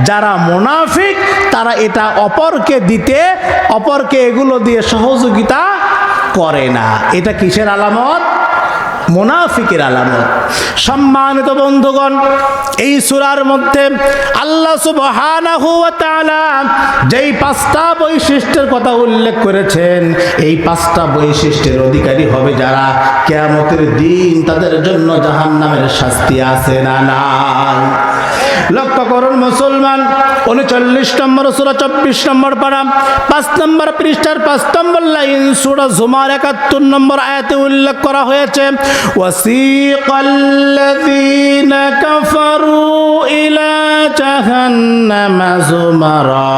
যারা মুনাফিক তারা এটা অপরকে দিতে, অপরকে এগুলো দিয়ে সহযোগিতা করে না। এটা কিসের আলামত? মুনাফিকের আলামত। সম্মানিত বন্ধুগণ, এই সূরার মধ্যে আল্লাহ সুবহানাহু ওয়া তাআলা যেই পাঁচটা বৈশিষ্ট্যের কথা উল্লেখ করেছেন, এই পাঁচটা বৈশিষ্ট্যের অধিকারী হবে যারা, কিয়ামতের দিন তাদের জন্য জাহান্নামের শাস্তি আছে না নাই? লক্ষ্য করুন মুসলমান, 39 নম্বর সূরা 24 নম্বর পারা 5 নম্বর পৃষ্ঠার 5 নম্বর লাইন, সূরা জুমার 71 নম্বর আয়াতে উল্লেখ করা হয়েছে ওয়াসিকাল্লাযীনা কাফারু ইলা জাহান্নামা যুমারা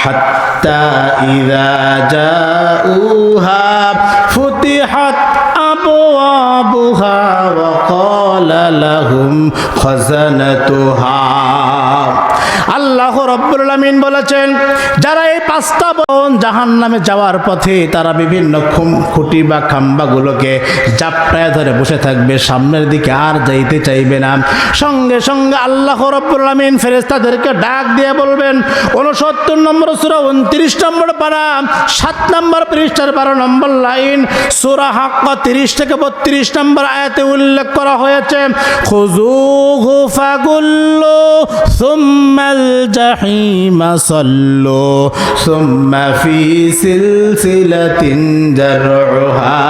হাত্তা ইযা জাউহা ফুতিহাত আবওয়াবুহা ওয়া ক্বালা লাহুম খাযানাতুহা। আল্লাহ রাব্বুল আলামিন বলেছেন, যারা এই পাঁচটা বন জাহান্নামে যাওয়ার পথে তারা বিভিন্ন খুঁটি বা খাম্বাগুলোকে জাপটায় ধরে বসে থাকবে, সামনের দিকে আর যাইতে চাইবে না। সঙ্গে সঙ্গে আল্লাহ রাব্বুল আলামিন ফেরেশতাদেরকে ডাক দিয়ে বলবেন, 69 নম্বর সূরা 29 নম্বর পারা 7 নম্বর পৃষ্ঠার 12 নম্বর লাইন, সূরা হাক্কা 30 থেকে 32 নম্বর আয়াতে উল্লেখ করা হয়েছে খুযুহু ফাগুল্লু সুম্মাল জাহিমা সাল্লু সুম্মা ফি সিলসিলাতিন জারউহা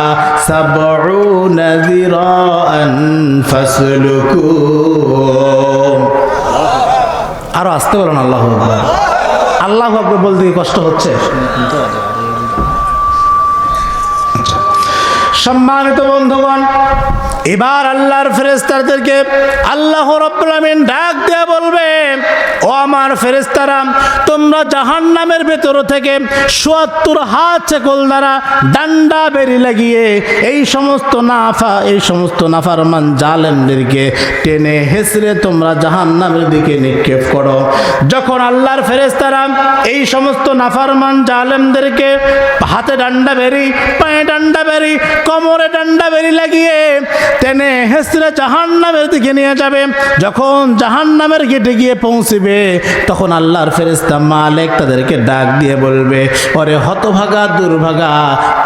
সাবউনা যিরাআন ফাসলুকু। আরো আসতে বলেন আল্লাহু আকবার। আল্লাহু আকবার বলতে কি কষ্ট হচ্ছে? সম্মানিত বন্ধুগণ, এবার আল্লাহর ফেরেশতাদেরকে আল্লাহ রাব্বুল আমিন ডাক দিয়ে বলবে, ও আমার ফেরেশতারা, তোমরা জাহান্নামের ভেতর থেকে ৭৪ হাত চেকল দ্বারা ডান্ডা বেরি লাগিয়ে এই সমস্ত নাফরমান জালেমদেরকে টেনে হেসড়ে তোমরা জাহান্নামের দিকে নিক্ষেপ করো। যখন আল্লাহর ফেরেশতারা এই সমস্ত নাফরমান জালেমদেরকে হাতে ডান্ডা বেরি, পায়ে ডান্ডা বেরি, কোমরে ডান্ডা বেরি লাগিয়ে টেনে হেসড়ে জাহান্নামের দিকে নিয়ে যাবে, যখন জাহান্নামের গেটে গিয়ে পৌঁছবে, তখন আল্লাহর ফেরেশতা মালিক তাদেরকে ডাক দিয়ে বলবে, ওরে হতভাগা দুর্ভাগা,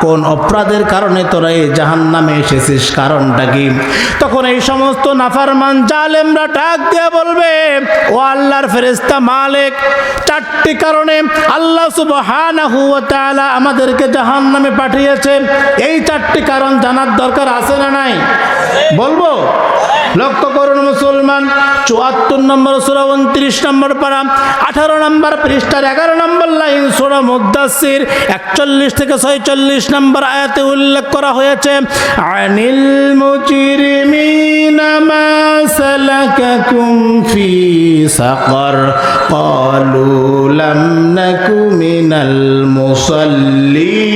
কোন অপরাধের কারণে তোরা এই জাহান্নামে এসেছিস, কারণটা কি? তখন এই সমস্ত নাফরমান জালেমরা ডাক দিয়ে বলবে, ও আল্লাহর ফেরেশতা মালিক, 4টি কারণে আল্লাহ সুবহানাহু ওয়া তাআলা আমাদেরকে জাহান্নামে পাঠিয়েছেন। এই 4টি কারণ জানার দরকার আছে না নাই? বলবো? লক্ষ্য করুন মুসলমান, ৭৪ নম্বর সূরা ২৯ নম্বর পারা ১৮ নম্বর পৃষ্ঠার ১১ নম্বর লাইন সূরা মুদ্দাসসির ৪১ থেকে ৪৬ নম্বর আয়াতে উল্লেখ করা হয়েছে, আনিল মুজরিমিনা মা সালাকাকুম ফি সাকার ক্বালু লাম নাকু মিনাল মুসাল্লিন।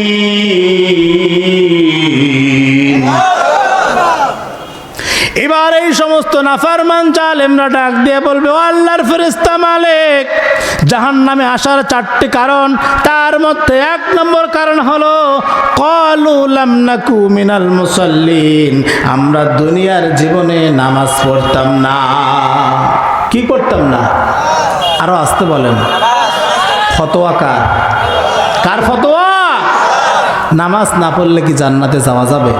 এবার এই সমস্ত নাফরমান জালেমরা ডাক দিয়ে বলবে, ও আল্লাহর ফেরেশতা মালিক, জাহান্নামে আসার 4টি কারণ, তার মধ্যে 1 নম্বর কারণ হলো ক্বালু লাম নাকু মিনাল মুসাল্লিন, আমরা দুনিয়ার জীবনে নামাজ পড়তাম না। কি করতাম না? আরো আসতে বলেন। ফতোয়া কার ফতোয়া? নামাজ না পড়লে কি জান্নাতে যাওয়া যাবে?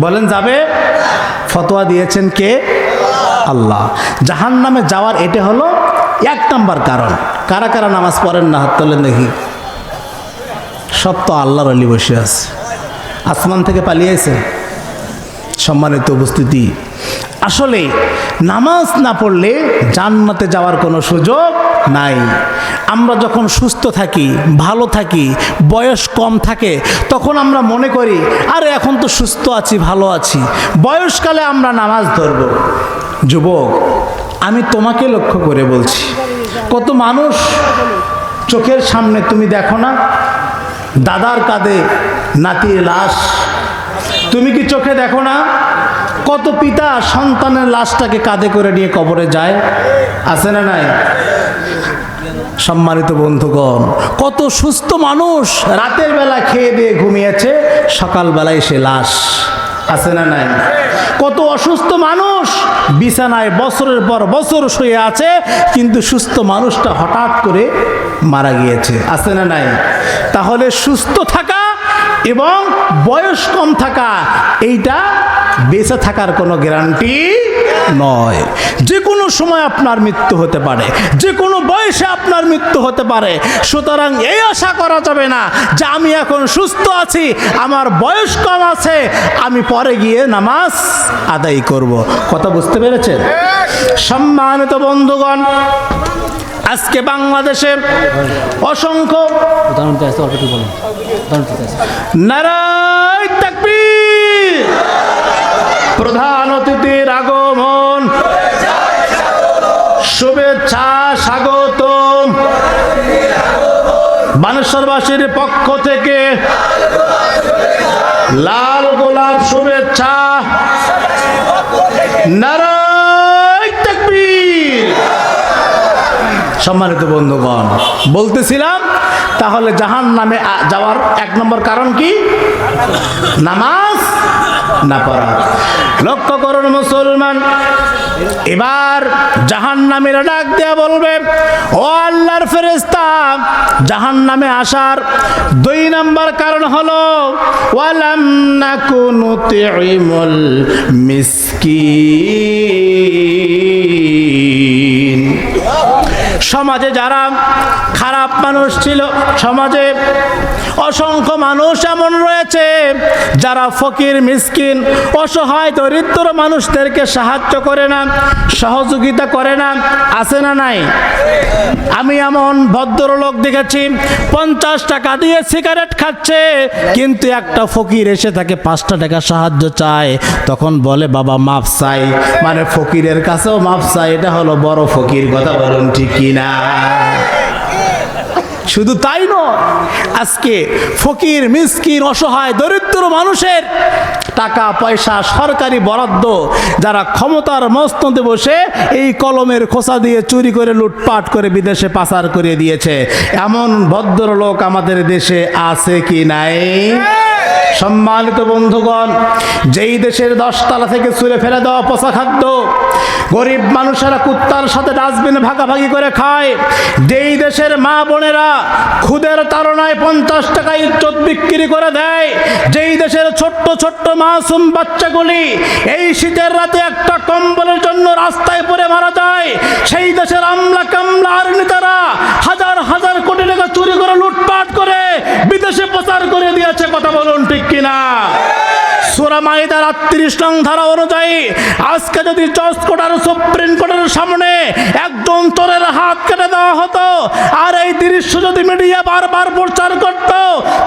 বলেন যাবে? ফতোয়া দিয়েছেন কে? আল্লাহ। জাহান্নামে যাওয়ার এটা হলো 1 নম্বর কারণ। কারা কারা নামাজ পড়েন না হাত তোলেন দেখি। সব তো আল্লাহর ওলি বসে আছে, আসমান থেকে পালিয়েছে। সম্মানিত উপস্থিতি, আসলে নামাজ না পড়লে জান্নাতে যাওয়ার কোনো সুযোগ নাই। আমরা যখন সুস্থ থাকি, ভালো থাকি, বয়স কম থাকে, তখন আমরা মনে করি আরে এখন তো সুস্থ আছি, ভালো আছি, বয়সকালে আমরা নামাজ ধরব। যুবক, আমি তোমাকে লক্ষ্য করে বলছি, কত মানুষ চোখের সামনে তুমি দেখো না, দাদার কাঁধে নাতির লাশ, তুমি কি চোখে দেখো না? কত পিতা সন্তানের লাশটাকে কাঁধে করে নিয়ে কবরে যায়, আছে না নাই? সম্মানিত বন্ধুগণ, কত সুস্থ মানুষ রাতের বেলা খেয়ে দিয়ে ঘুমিয়েছে, সকালবেলায় সে লাশ, আছে না নাই? কত অসুস্থ মানুষ বিছানায় বছরের পর বছর শুয়ে আছে, কিন্তু সুস্থ মানুষটা হঠাৎ করে মারা গিয়েছে, আছে না নাই? তাহলে সুস্থ থাকা এবং বয়স কম থাকা, এইটা বেঁচে থাকার কোনো গ্যারান্টি নয়। যে কোনো সময় আপনার মৃত্যু হতে পারে, যে কোনো বয়সে আপনার মৃত্যু হতে পারে। সুতরাং এই আশা করা যাবে না যে আমি এখন সুস্থ আছি, আমার বয়স কম আছে, আমি পরে গিয়ে নামাজ আদায় করব। কথা বুঝতে পেরেছেন? সম্মানিত বন্ধুগণ, আজকে বাংলাদেশে অসংখ্য নারায়ে তাকবীর, প্রধান অতিথির আগমন, শুভেচ্ছা স্বাগতম, বানেশ্বরবাসীর পক্ষ থেকে লাল গোলাপ শুভেচ্ছা, নারায়ে তাকবীর। সম্মানিত বন্ধুগণ, বলতেছিলাম তাহলে জাহান্নামে যাওয়ার 1 নম্বর কারণ কি? নামাজ না পড়া। লক্ষ্য করুন মুসলমান, এবার জাহান্নামীরা ডাক দেয়া বলবে, ও আল্লাহর ফেরেশতা, জাহান্নামে আসার 2 নম্বর কারণ হলো ওয়ালাম নাকুনু তুইমুল মিসকিন। সমাজে যারা খারাপ খারাপ মানুষ ছিল সমাজে। অসংখ্য মানুষ এমন রয়েছে যারা ফকির, মিসকিন, অসহায়, দরিদ্র মানুষদেরকে সাহায্য করে না, সহযোগিতা করে না। আছে না নাই? আমি এমন ভদ্রলোক দেখেছি 50 টাকা দিয়ে সিগারেট খাচ্ছে, কিন্তু একটা ফকির এসে তাকে 5টা টাকা সাহায্য চায়, তখন বলে বাবা মাফ চাই, মানে ফকিরের কাছেও মাফ চাই। এটা হলো বড় ফকির। কথা বলুন ঠিক কিনা? শুধু তাই নয়, আজকে ফকির, মিসকিন, অসহায়, দরিদ্র মানুষের টাকা পয়সা সরকারি বরাদ্দ যারা ক্ষমতার মসনদে বসে এই কলমের খোসা দিয়ে চুরি করে লুটপাট করে বিদেশে পাচার করে দিয়েছে, এমন ভদ্রলোক আমাদের দেশে আছে কি নাই? সম্মানিত বন্ধুগণ, যেই দেশের 10 তলা থেকে ছুঁড়ে ফেলে দেওয়া পচা খাদ্য গরিব মানুষেরা কুত্তার সাথে ডাস্টবিনে ভাগাভাগি করে খায়, যেই দেশের মা বোনেরা খুদের তাড়নায় 50 টাকায় ইজ্জত বিক্রি করে দেয়, যেই দেশের ছোট্ট ছোট্ট মাসুম বাচ্চাগুলি এই শীতের রাতে একটা কম্বলের জন্য রাস্তায় পড়ে মারা যায়, সেই দেশের আমলা কামলা আর নেতারা হাজার হাজার কোটি টাকা চুরি করে লুটপাট করে বিদেশে প্রচার করে দিয়েছে। কথা বলুন ঠিক কিনা? সূরা মাইদার 38 নং ধারা অনুযায়ী আজকে যদি জজ কোর্টের, সুপ্রিম কোর্টের সামনে একজন চোরের হাত কেটে দেওয়া হতো আর এই দৃশ্য যদি মিডিয়া বারবার প্রচার করত,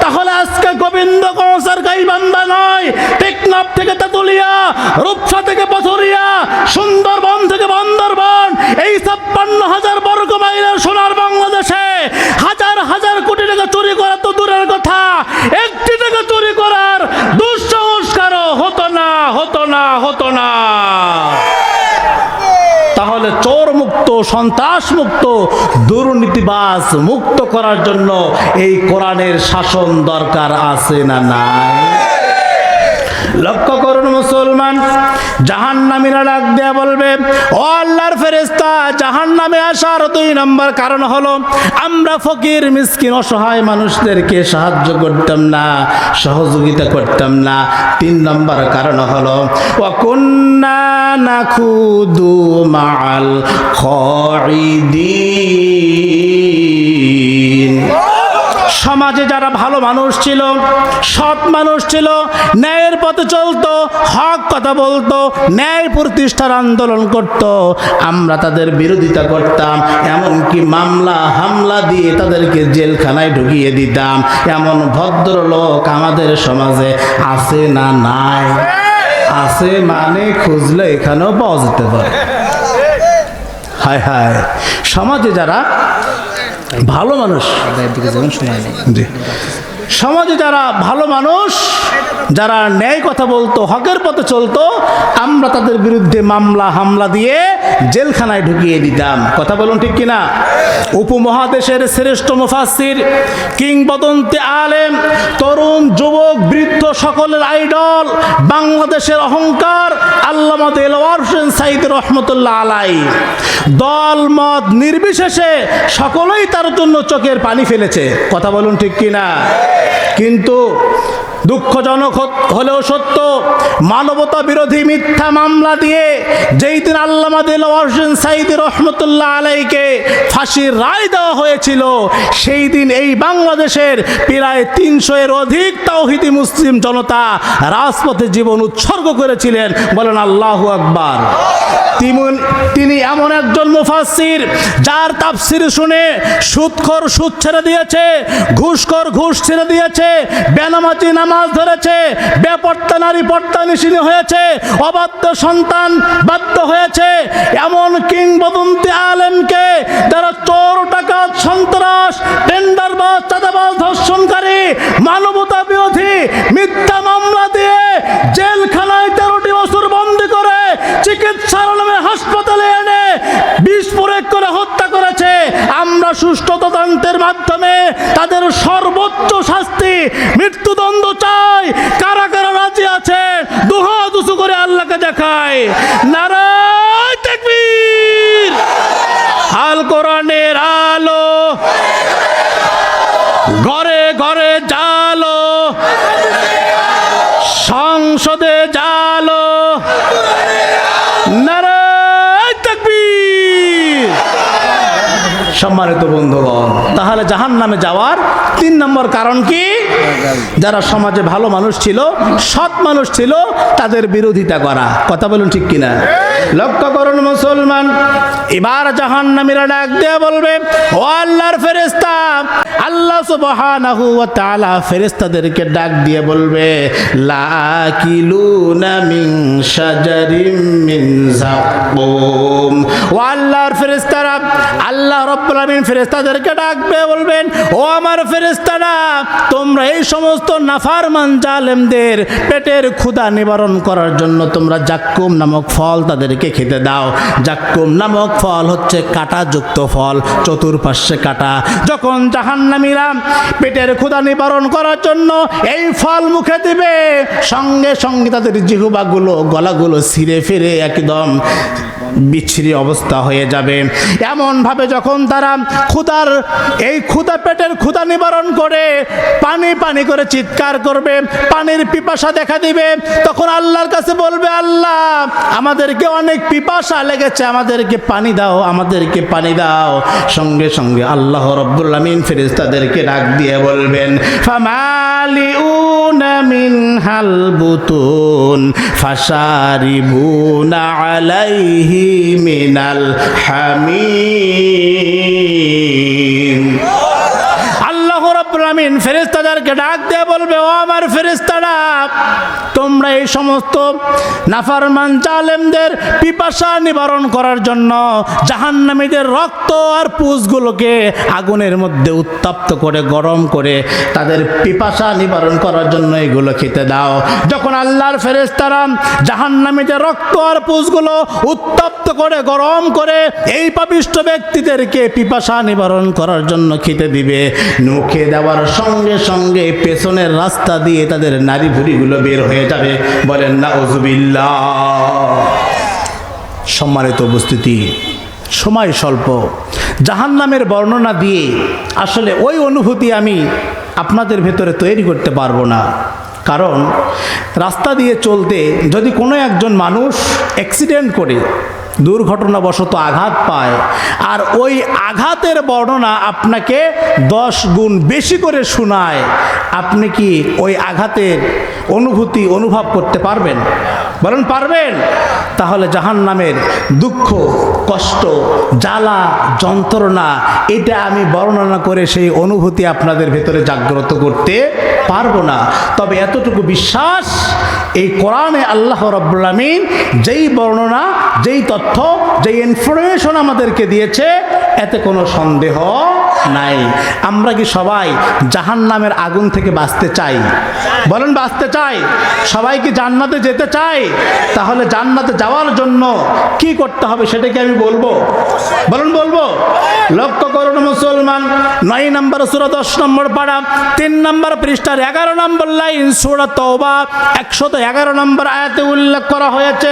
তাহলে আজকে গোবিন্দগঞ্জের গাইবান্ধা নয়, টেকনাফ থেকে তেতুলিয়া, রূপসা থেকে পথরিয়া, সুন্দরবন থেকে বান্দরবান, এই 56,000 বর্গ মাইলের সোনার বাংলাদেশে হাজার হাজার কোটি টাকা চুরি করা তো দূরের কথা, 1টি টাকা চুরি করার দুঃসংস্কারও হতো না, হতো না, হতো না। তাহলে চোর মুক্ত, সন্ত্রাস মুক্ত, দুর্নীতিবাজ মুক্ত করার জন্য এই কোরআনের শাসন দরকার আছে না নাই? লক্ষ্য করুন মুসলমান, জাহান্নামীরা ডাক দেয়া বলবে, ও আল্লাহর ফেরেশতা, জাহান্নামে আসার 2 নম্বর কারণ হলো আমরা ফকির, মিসকিন, অসহায় মানুষদেরকে সাহায্য করতাম না, সহযোগিতা করতাম না। 3 নম্বর কারণ হলো ওয়া কুন্না নাখুদু মাআল খাইদিন। সমাজে যারা ভালো মানুষ ছিল, সৎ মানুষ ছিল, ন্যায়ের পথে চলতো, হক কথা বলতো, ন্যায় প্রতিষ্ঠার আন্দোলন করত, আমরা তাদের বিরোধিতা করতাম, এমনকি মামলা হামলা দিয়ে তাদেরকে জেলখানায় ঢুকিয়ে দিতাম। এমন ভদ্রলোক আমাদের সমাজে আছে না নাই? আছে, মানে খুঁজলে এখানেও পাওয়া যেতে পারে। হায় হায়, সমাজে যারা ভালো মানুষ, সমাজে যারা ভালো মানুষ, যারা ন্যায় কথা বলতো, হকের পথে চলতো, আমরা তাদের বিরুদ্ধে মামলা হামলা দিয়ে জেলখানায় ঢুকিয়ে দিতাম। কথা বলুন ঠিক কিনা? উপমহাদেশের শ্রেষ্ঠ মুফাসসির, কিংবদন্তি আলেম, তরুণ, যুবক, বৃদ্ধ সকলের আইডল, বাংলাদেশের অহংকার আল্লামা দেলোয়ার হোসেন সাঈদী রহমতুল্লাহ আলাইহি, দল মত নির্বিশেষে সকলেই তার জন্য চোখের পানি ফেলেছে। কথা বলুন ঠিক কিনা? কিন্তু দুঃখজনক হলেও সত্য, মানবতা বিরোধী মিথ্যা মামলা দিয়ে যেই দিন আল্লামা দেলোয়ার হোসেন সাঈদী রহমতুল্লাহ আলাইহিকে ফাঁসির রায় দেওয়া হয়েছিল, সেই দিন এই বাংলাদেশের প্রায় 300 এর অধিক তাওহীদি মুসলিম জনতা রাজপথে জীবন উৎসর্গ করেছিলেন। বলেন আল্লাহু আকবার। তিনি এমন একজন মুফাসসির যার তাফসীর শুনে সুদখোর সুদ ছেড়ে দিয়েছে, ঘুষখোর ঘুষ ছেড়ে দিয়েছে, বেনামাজি নামাজ ধরেছে, বেপর্দা নারী পর্দানিশীন হয়েছে, অবাধ্য সন্তান বাধ্য হয়েছে। এমন কিংবদন্তি আলেমকে যারা চোর, ডাকাত, সন্ত্রাস, টেন্ডারবাজ, চাঁদাবাজ, ধর্ষণকারী, মানবতা বিরোধী মিথ্যা মামলা দিয়ে জেলখানায় 13টি বছর বন্দী করে চিকিৎসার নামে হাসপাতালে এনে বিষ প্রয়োগ করে হত্যা করেছে, আমরা সুষ্ঠু তদন্তের মাধ্যমে তাদের সর্বোচ্চ শাস্তি, মৃত্যুদণ্ড চাই। কারা কারা রাজি আছে দুহাত উঁচু করে আল্লাহকে দেখায়। নারায়ে তাকবীর। আল কোরআনের আলো ঘরে ঘরে জালো, সংসদে জালো, নারায়ে তাকবীর। সম্মানিত বন্ধুগণ, তাহলে জাহান্নামে যাওয়ার 3 নম্বর কারণ কি? যারা সমাজে ভালো মানুষ ছিল, সৎ মানুষ ছিল, তাদের বিরোধিতা করা। কথা বলুন ঠিক কিনা? লক্ষ্য করুন মুসলমান, এবার জাহান্নামীরা ডাক দিয়ে বলবে, ও আল্লাহর ফেরেশতা, আল্লাহ সুবহানাহু ওয়া তাআলা ফেরেশতাদেরকে ডাক দিয়ে বলবে, লাকিলুনা মিন শাজারিম মিন যাক্কুম। ও আল্লাহর ফেরেশতারা, আল্লাহ রাব্বুল আলামিন ফেরেশতাদেরকে ডাকবে, বলবেন, ও আমার ফেরেশতারা, তোমরা এই সমস্ত নাফরমান জালেমদের পেটের ক্ষুধা নিবারণ করার জন্য তোমরা যাক্কুম নামক ফল তাদেরকে খেতে দাও। যাক্কুম নামক ফল হচ্ছে কাঁটাযুক্ত ফল, চতুর্পাশে কাঁটা। যখন জাহান্নামীরা পেটের ক্ষুধা নিবারণ করার জন্য এই ফল মুখে দিবে, সঙ্গে সঙ্গে তাদের জিহ্বাগুলো, গলাগুলো ছিঁড়ে ফিরে একদম বিচ্ছিরি অবস্থা হয়ে যাবে। এমনভাবে যখন তারা পেটের ক্ষুধা নিবারণ করে পানি পানি করে চিৎকার করবে, পানির পিপাসা দেখা দিবে, তখন আল্লাহর কাছে বলবে, আল্লাহ আমাদেরকে অনেক পিপাসা লেগেছে, আমাদেরকে পানি দাও, আমাদেরকে পানি দাও। সঙ্গে সঙ্গে আল্লাহ রাব্বুল আলামিন ফেরেশতাদেরকে ডাক দিয়ে বলবেন, ফামালিউনা মিনহাল বুতুন ফাশারিবুনা আলাইহি মিনাল হামিম। আল্লাহ রাব্বুল আমিন ফেরেশতাদেরকে ডাক দিয়ে বলবে, ও আমার ফেরেশতারা, তোমরা এই সমস্ত নাফরমান জালেমদের পিপাসা নিবারণ করার জন্য জাহান্নামীদের রক্ত আর পুঁজগুলোকে আগুনের মধ্যে উত্তপ্ত করে, গরম করে তাদের পিপাসা নিবারণ করার জন্য এগুলো খেতে দাও। যখন আল্লাহর ফেরেশতারা জাহান্নামীদের রক্ত আর পুঁজগুলো উত্তপ্ত করে, গরম করে এই পাপিষ্ঠ ব্যক্তিদেরকে পিপাসা নিবারণ করার জন্য খেতে দিবে, মুখে দেওয়ার সঙ্গে সঙ্গে পেছনের রাস্তা দিয়ে তাদের নারী ভুঁড়িগুলো বের হয়ে যাবে। বলেন নাউজুবিল্লাহ। সম্মানিত উপস্থিতি, সময় স্বল্প, জাহান্নামের বর্ণনা দিয়ে আসলে ওই অনুভূতি আমি আপনাদের ভেতরে তৈরি করতে পারবো না। কারণ রাস্তা দিয়ে চলতে যদি কোনো একজন মানুষ অ্যাক্সিডেন্ট করে, দুর্ঘটনাবশত আঘাত পায়, আর ওই আঘাতের বর্ণনা আপনাকে 10 গুণ বেশি করে শোনায়, আপনি কি ওই আঘাতের অনুভূতি অনুভব করতে পারবেন? বলেন পারবেন? তাহলে জাহান্নামের দুঃখ, কষ্ট, জ্বালা, যন্ত্রণা, এটা আমি বর্ণনা করে সেই অনুভূতি আপনাদের ভেতরে জাগ্রত করতে পারবো না। তবে এতটুকু বিশ্বাস, এই কোরআনে আল্লাহ রাব্বুল আমিন যেই বর্ণনা, যেই তথ্য, যেই ইনফরমেশন আমাদেরকে দিয়েছে, এতে কোনো সন্দেহ নাই। আমরা কি সবাই জাহান্নামের আগুন থেকে বাঁচতে চাই? বলেন বাঁচতে চাই? সবাই কি জান্নাতে যেতে চাই? তাহলে জান্নাতে যাওয়ার জন্য কি করতে হবে সেটা কি আমি বলবো? বলুন বলবো। লক্ষ্য করুন মুসলমান, 9 নম্বর সূরা 10 নম্বর পারা 3 নম্বর পৃষ্ঠার 11 নম্বর লাইন, সূরা তাওবা 111 নম্বর আয়াতে উল্লেখ করা হয়েছে,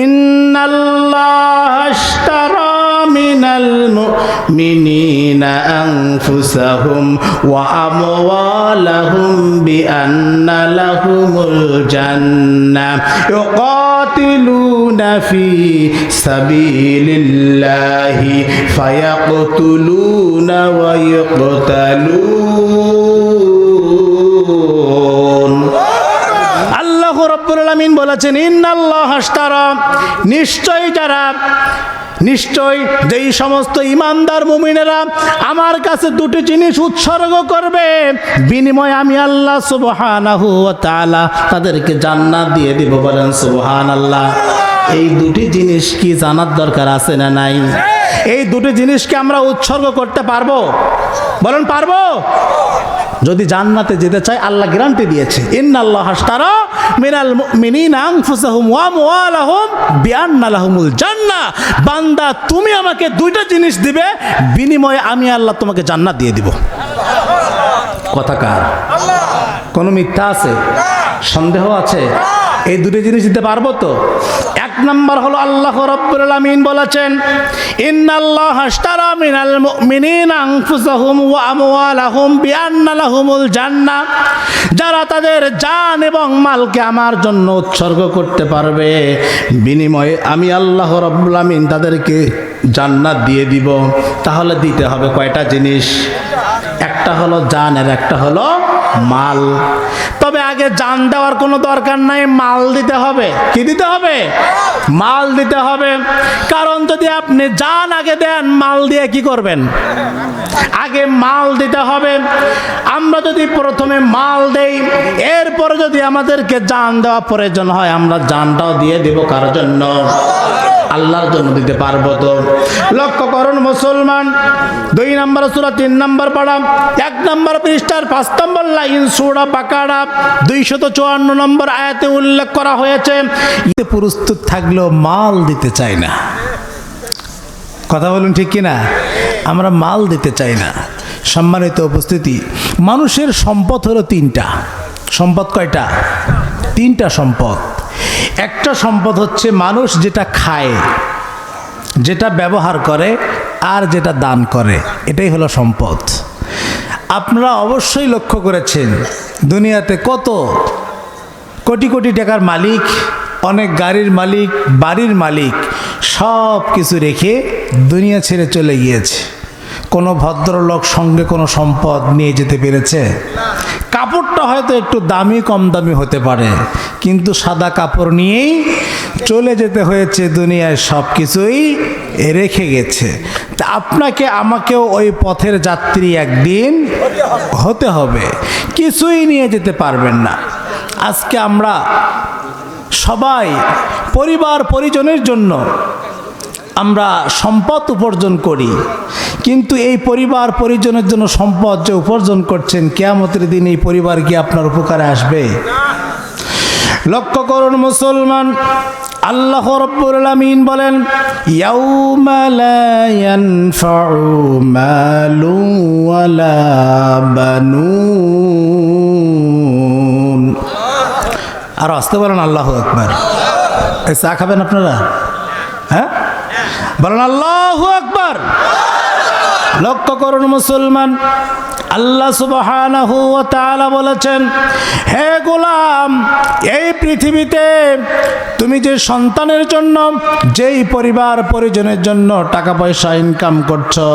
ইন্নাল্লাহা আশতারা মিনাল মুমিনিনা আনফুসাহুম ওয়া আমওয়ালাহুম বিআন্না লাহুমুল জান্নাহ ইউকাতিলুনা ফি সাবিলিল্লাহি ফায়াকতুলুনা ওয়া ইউকতালুন। আল্লাহ রাব্বুল আলামিন বলেছেন, ইন্নাল্লাহা আশতারা, নিশ্চয় যেই সমস্ত ইমানদার মুমিনেরা আমার কাছে 2টি জিনিস উৎসর্গ করবে, বিনিময়ে আমি আল্লাহ সুবহানাহু ওয়া তাআলা তাদেরকে জান্নাত দিয়ে দিব। বলেন সুবহানাল্লাহ। এই 2টি জিনিস কি জানার দরকার আছে না নাই? এই 2টি জিনিসকে আমরা উৎসর্গ করতে পারবো? বলেন পারবো? যদি জান্নাতে যেতে চাই, আল্লাহ গ্যারান্টি দিয়েছে, ইন্নাল্লাহা আশতারা মিনাল মুমিনিনা আনফুসাহুম ওয়া আমওয়ালাহুম বিআন্না লাহুমুল জান্নাহ। বান্দা, তুমি আমাকে 2টা জিনিস দিবে, বিনিময়ে আমি আল্লাহ তোমাকে জান্নাত দিয়ে দিব। কথা কার? কোনো মিথ্যা আছে? সন্দেহ আছে? এই 2টি জিনিস দিতে পারবো তো? 1 নম্বর হলো আল্লাহ রাব্বুল আলামিন বলেছেন, ইন্নাল্লাহা আশতারা মিনাল মুমিনিনা আনফুসাহুম ওয়া আমওয়ালাহুম বিআন্না লাহুমুল জান্নাহ। যারা তাদের জান এবং মালকে আমার জন্য উৎসর্গ করতে পারবে, বিনিময়ে আমি আল্লাহ রাব্বুল আলামিন তাদেরকে জান্নাত দিয়ে দিব, তাহলে দিতে হবে কয়টা জিনিস? একটা হলো জান, আর একটা হলো মাল। তবে আগে জান দেওয়ার কোনো দরকার নাই, মাল দিতে হবে। কি দিতে হবে? মাল দিতে হবে। কারণ যদি আপনি জান আগে দেন, মাল দিয়ে কি করবেন? আগে মাল দিতে হবে। আমরা যদি প্রথমে মাল দেই, এরপরে যদি আমাদেরকে জান দেওয়া প্রয়োজন হয়, আমরা জানটাও দিয়ে দেব কার জন্য? আল্লাহর জন্য দিতে পারবো তো? লক্ষ্য করুন মুসলমান, 2 নম্বর সূরা 3 নম্বর পারা 1 নম্বর পৃষ্ঠার 5 নম্বর লাইন সূরা বাকারা 254 নম্বর আয়াতে উল্লেখ করা হয়েছে, প্রস্তুত থাকলেও মাল দিতে চাই না। কথা বলুন ঠিক কিনা? আমরা মাল দিতে চাই না। সম্মানিত উপস্থিতি, মানুষের সম্পদ হলো 3টা। সম্পদ কয়টা? 3টা সম্পদ। একটা সম্পদ হচ্ছে মানুষ যেটা খায়, যেটা ব্যবহার করে, আর যেটা দান করে, এটাই হলো সম্পদ। আপনারা অবশ্যই লক্ষ্য করেছেন দুনিয়াতে কত কোটি কোটি টাকার মালিক, অনেক গাড়ির মালিক, বাড়ির মালিক সব কিছু রেখে দুনিয়া ছেড়ে চলে গিয়েছে। কোনো ভদ্রলোক সঙ্গে কোনো সম্পদ নিয়ে যেতে পেরেছে? কাপড়টা হয়তো একটু দামি কম দামি হতে পারে, কিন্তু সাদা কাপড় নিয়েই চলে যেতে হয়েছে, দুনিয়ায় সব কিছুই রেখে গেছে। তা আপনাকে আমাকেও ওই পথের যাত্রী একদিন হতে হবে, কিছুই নিয়ে যেতে পারবেন না। আজকে আমরা সবাই পরিবার পরিজনের জন্য আমরা সম্পদ উপার্জন করি, কিন্তু এই পরিবার পরিজনের জন্য সম্পদ যে উপার্জন করছেন, কিয়ামতের দিন এই পরিবার কি আপনার উপকারে আসবে? লক্ষ্য করুন মুসলমান, আল্লাহ রাব্বুল আলামিন বলেন, ইয়াউমা লা ইয়ানফাউ মালু ওয়ালা বানুন। আর আসতে বলেন আল্লাহু আকবার। এই চা খাবেন আপনারা? হ্যাঁ বলেন আল্লাহু আকবার। লক্ষ্য করুন মুসলমান, আল্লাহ সুবহানাহু ওয়া তাআলা বলেছেন, হে গোলাম, এই পৃথিবীতে তুমি যে সন্তানের জন্য, যেই পরিবার পরিজনের জন্য টাকা পয়সা ইনকাম করছো,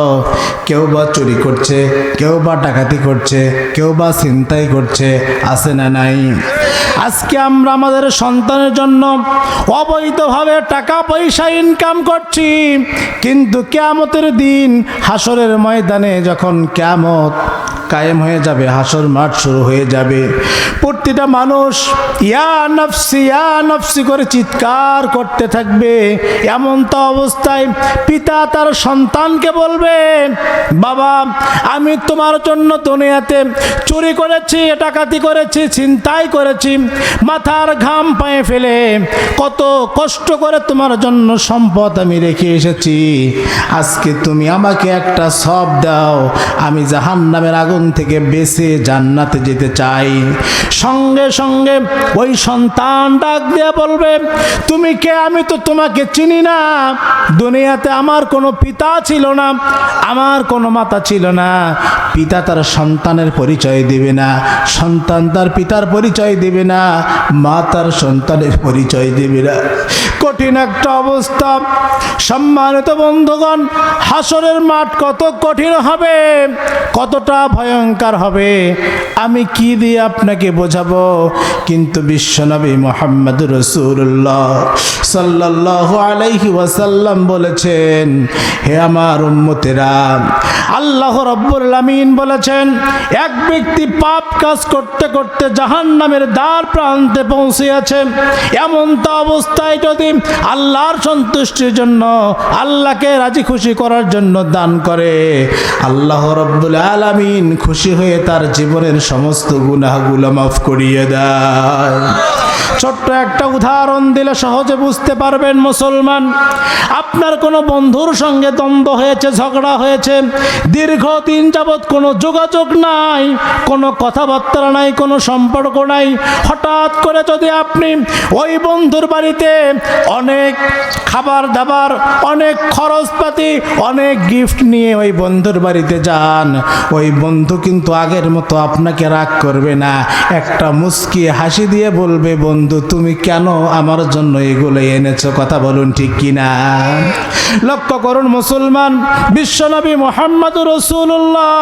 কেউ বা চুরি করছে, কেউ বা ডাকাতি করছে, কেউ বা ছিনতাই করছে, আছে না নাই? আজকে আমরা আমাদের সন্তানের জন্য অবৈধভাবে টাকা পয়সা ইনকাম করছি, কিন্তু কিয়ামতের দিন হাসরের ময়দানে যখন কিয়ামত কায়েম হয়ে যাবে, হাসর মাঠ শুরু হয়ে যাবে, প্রতিটা মানুষ ইয়া নফসি করে চিৎকার করতে থাকবে। এমন তো অবস্থায় পিতা তার সন্তানকে বলবে, বাবা আমি তোমার জন্য দুনিয়াতে চুরি করেছি, ডাকাতি করেছি, ছিনতাই করেছি, মাথার ঘাম পায়ে ফেলে কত কষ্ট করে তোমার জন্য সম্পদ আমি রেখে এসেছি, আজকে তুমি আমাকে একটা সওয়াব দাও, আমি জাহান্নামের আগুন থেকে বেঁচে জান্নাতে যেতে চাই। সঙ্গে সঙ্গে ওই সন্তান ডাক দিয়ে বলবে, তুমি কে? আমি তো তোমাকে চিনি না, দুনিয়াতে আমার কোনো পিতা ছিল না, আমার কোনো মাতা ছিল না। পিতা তার সন্তানের পরিচয় দেবে না, সন্তান তার পিতার পরিচয় দেবে না, মা তার সন্তানের পরিচয় দেবে না। কঠিন একটা অবস্থা। সম্মানিত বন্ধুগণ, হাসরের মাঠ কত কঠিন হবে, কতটা ভয়ঙ্কর হবে, আমি কি দিয়ে আপনাকে বোঝাবো? কিন্তু বিশ্বনবী মুহাম্মদুর রাসূলুল্লাহ সাল্লাল্লাহু আলাইহি ওয়াসাল্লাম বলেছেন, হে আমার উম্মতেরা, আল্লাহ রাব্বুল আলামিন বলেছেন, এক ব্যক্তি পাপ কাজ করতে করতে জাহান্নামের দ্বার প্রান্তে পৌঁছেছে, এমন তো অবস্থায় যদি আল্লাহর সন্তুষ্টির জন্য, আল্লাহকে রাজি খুশি করার জন্য দান করে, আল্লাহ রাব্বুল আলামিন খুশি হয়ে তার জীবনের সমস্ত গুনাহগুলো মাফ করিয়ে দেয়। ছোট্ট একটা উদাহরণ দিলে সহজে বুঝতে পারবেন মুসলমান। আপনার কোনো বন্ধুর সঙ্গে দ্বন্দ্ব হয়েছে, ঝগড়া হয়েছে, দীর্ঘদিন যাবৎ কোনো যোগাযোগ নাই, কোনো কথাবার্তা নাই, কোনো সম্পর্ক নাই, হঠাৎ করে যদি আপনি ওই বন্ধুর বাড়িতে অনেক খাবার দাবার, অনেক খরচপাতি, অনেক গিফট নিয়ে ওই বন্ধুর বাড়িতে যান, ওই বন্ধু কিন্তু আগের মতো আপনাকে রাগ করবে না, একটা একটা মুস্কি হাসি দিয়ে বলবে, বন্ধু তুমি কেন আমার জন্য এগুলো এনেছো? কথা বলুন ঠিক কিনা? লক্ষ্য করুন মুসলমান, বিশ্বনবী মুহাম্মদুর রাসূলুল্লাহ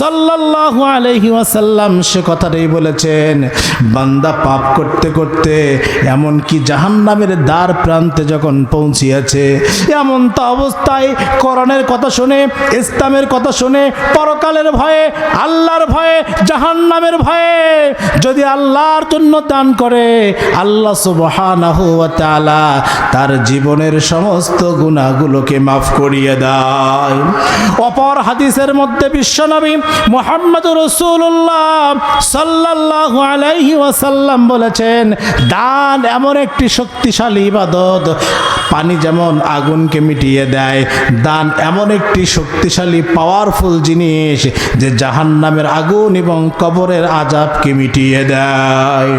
সাল্লাল্লাহু আলাইহি ওয়াসাল্লাম সে কথাটাই বলেছেন, বান্দা পাপ করতে করতে এমনকি জাহান্নামের দ্বার প্রান্তে যখন পৌঁছিয়েছে, এমন তো অবস্থায় কোরআনের কথা শুনে, ইসলামের কথা শুনে, পরকালের ভয়ে, আল্লাহর ভয়ে, জাহান্নামের ভয়ে যদি আল্লাহর জন্য দান করে, আল্লাহ সুবহানাহু ওয়া তাআলা তার জীবনের সমস্ত গুনাহগুলোকে মাফ করিয়ে দেয়। অপর হাদিসের মধ্যে বিশ্বনবী মুহাম্মদুর রাসূলুল্লাহ সাল্লাল্লাহু আলাইহি ওয়াসাল্লাম বলেছেন, দান এমন একটি শক্তিশালী ইবাদত, পানি যেমন আগুনকে মিটিয়ে দেয়, দান এমন একটি শক্তিশালী পাওয়ারফুল জিনিস যে জাহান্নামের আগুন এবং কবরের আযাবকে মিটিয়ে দেয়।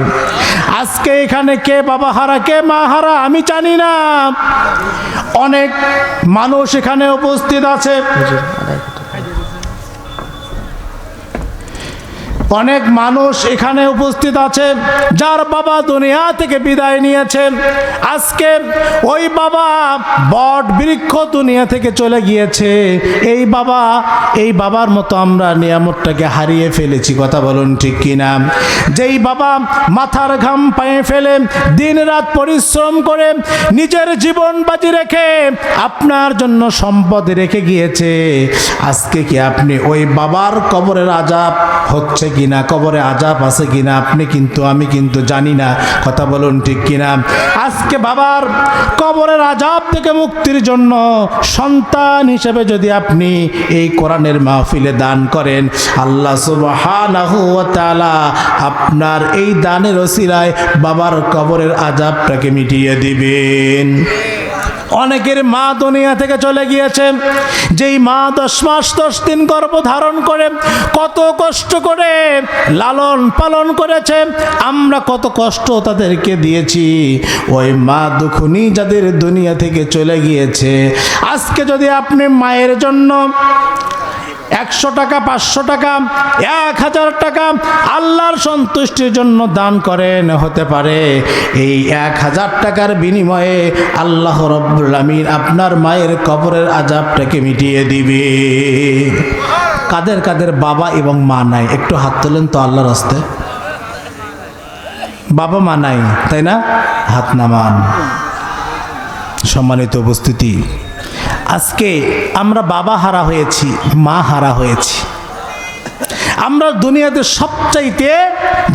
আজকে এখানে কে বাবা হারা, কে মা হারা আমি জানি না, অনেক মানুষ এখানে উপস্থিত আছে, অনেক মানুষ এখানে উপস্থিত আছে যার বাবা দুনিয়া থেকে বিদায় নিয়েছেন। আজকে ওই বাবা বট বৃক্ষ দুনিয়া থেকে চলে গিয়েছে। এই বাবার মতো আমরা নিয়ামতটাকে হারিয়ে ফেলেছি। কথা বলুন ঠিক কিনা? যেই বাবা মাথার ঘাম পায়ে ফেলে দিন রাত পরিশ্রম করে নিজের জীবন বাজি রেখে আপনার জন্য সম্পদ রেখে গিয়েছে, আজকে কি আপনি ওই বাবার কবরের আযাব হচ্ছে কিনা, কবরে আযাব আছে কিনা আমি কিন্তু জানি না। কথা বলুন ঠিক কিনা? আজকে বাবার কবরের আযাব থেকে মুক্তির জন্য সন্তান হিসেবে যদি আপনি এই কোরআনের মাহফিলে দান করেন, আল্লাহ সুবহানাহু ওয়া তাআলা আপনার এই দানের ওসিলায় বাবার কবরের আযাবটাকে মিটিয়ে দিবেন। অনেকের মা দুনিয়া থেকে চলে গিয়েছে, যেই মা 10 মাস 10 দিন গর্ভ ধারণ করে কত কষ্ট করে লালন পালন করেছে, আমরা কত কষ্ট তাদেরকে দিয়েছি। ওই মা দুখুনি যাদের দুনিয়া থেকে চলে গিয়েছে, আজকে যদি আপনি মায়ের জন্য 100 টাকা, 500 টাকা, 1000 টাকা আল্লাহর সন্তুষ্টির জন্য দান করেন, হতে পারে এই 1000 টাকার বিনিময়ে আল্লাহ রাব্বুল আমিন আপনার মায়ের কবরের আযাবটাকে মিটিয়ে দিবে। কাদের কাদের বাবা এবং মা নাই একটু হাত তোলেন তো আল্লাহর রাস্তায়। বাবা মা নাই তাই না? হাত নামান। সম্মানিত উপস্থিতি, আজকে আমরা বাবা হারা হয়েছি, মা হারা হয়েছি। আমরা দুনিয়াতে সবচাইতে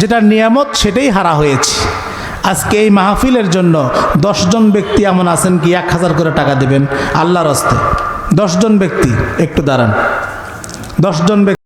যেটা নিয়ামত সেটাই হারা হয়েছি। আজকে এই মাহফিলের জন্য 10 জন ব্যক্তি এমন আছেন কি 1000 করে টাকা দেবেন আল্লাহর রাস্তায়? 10 জন ব্যক্তি, একটু দাঁড়ান। 10 জন ব্যক্তি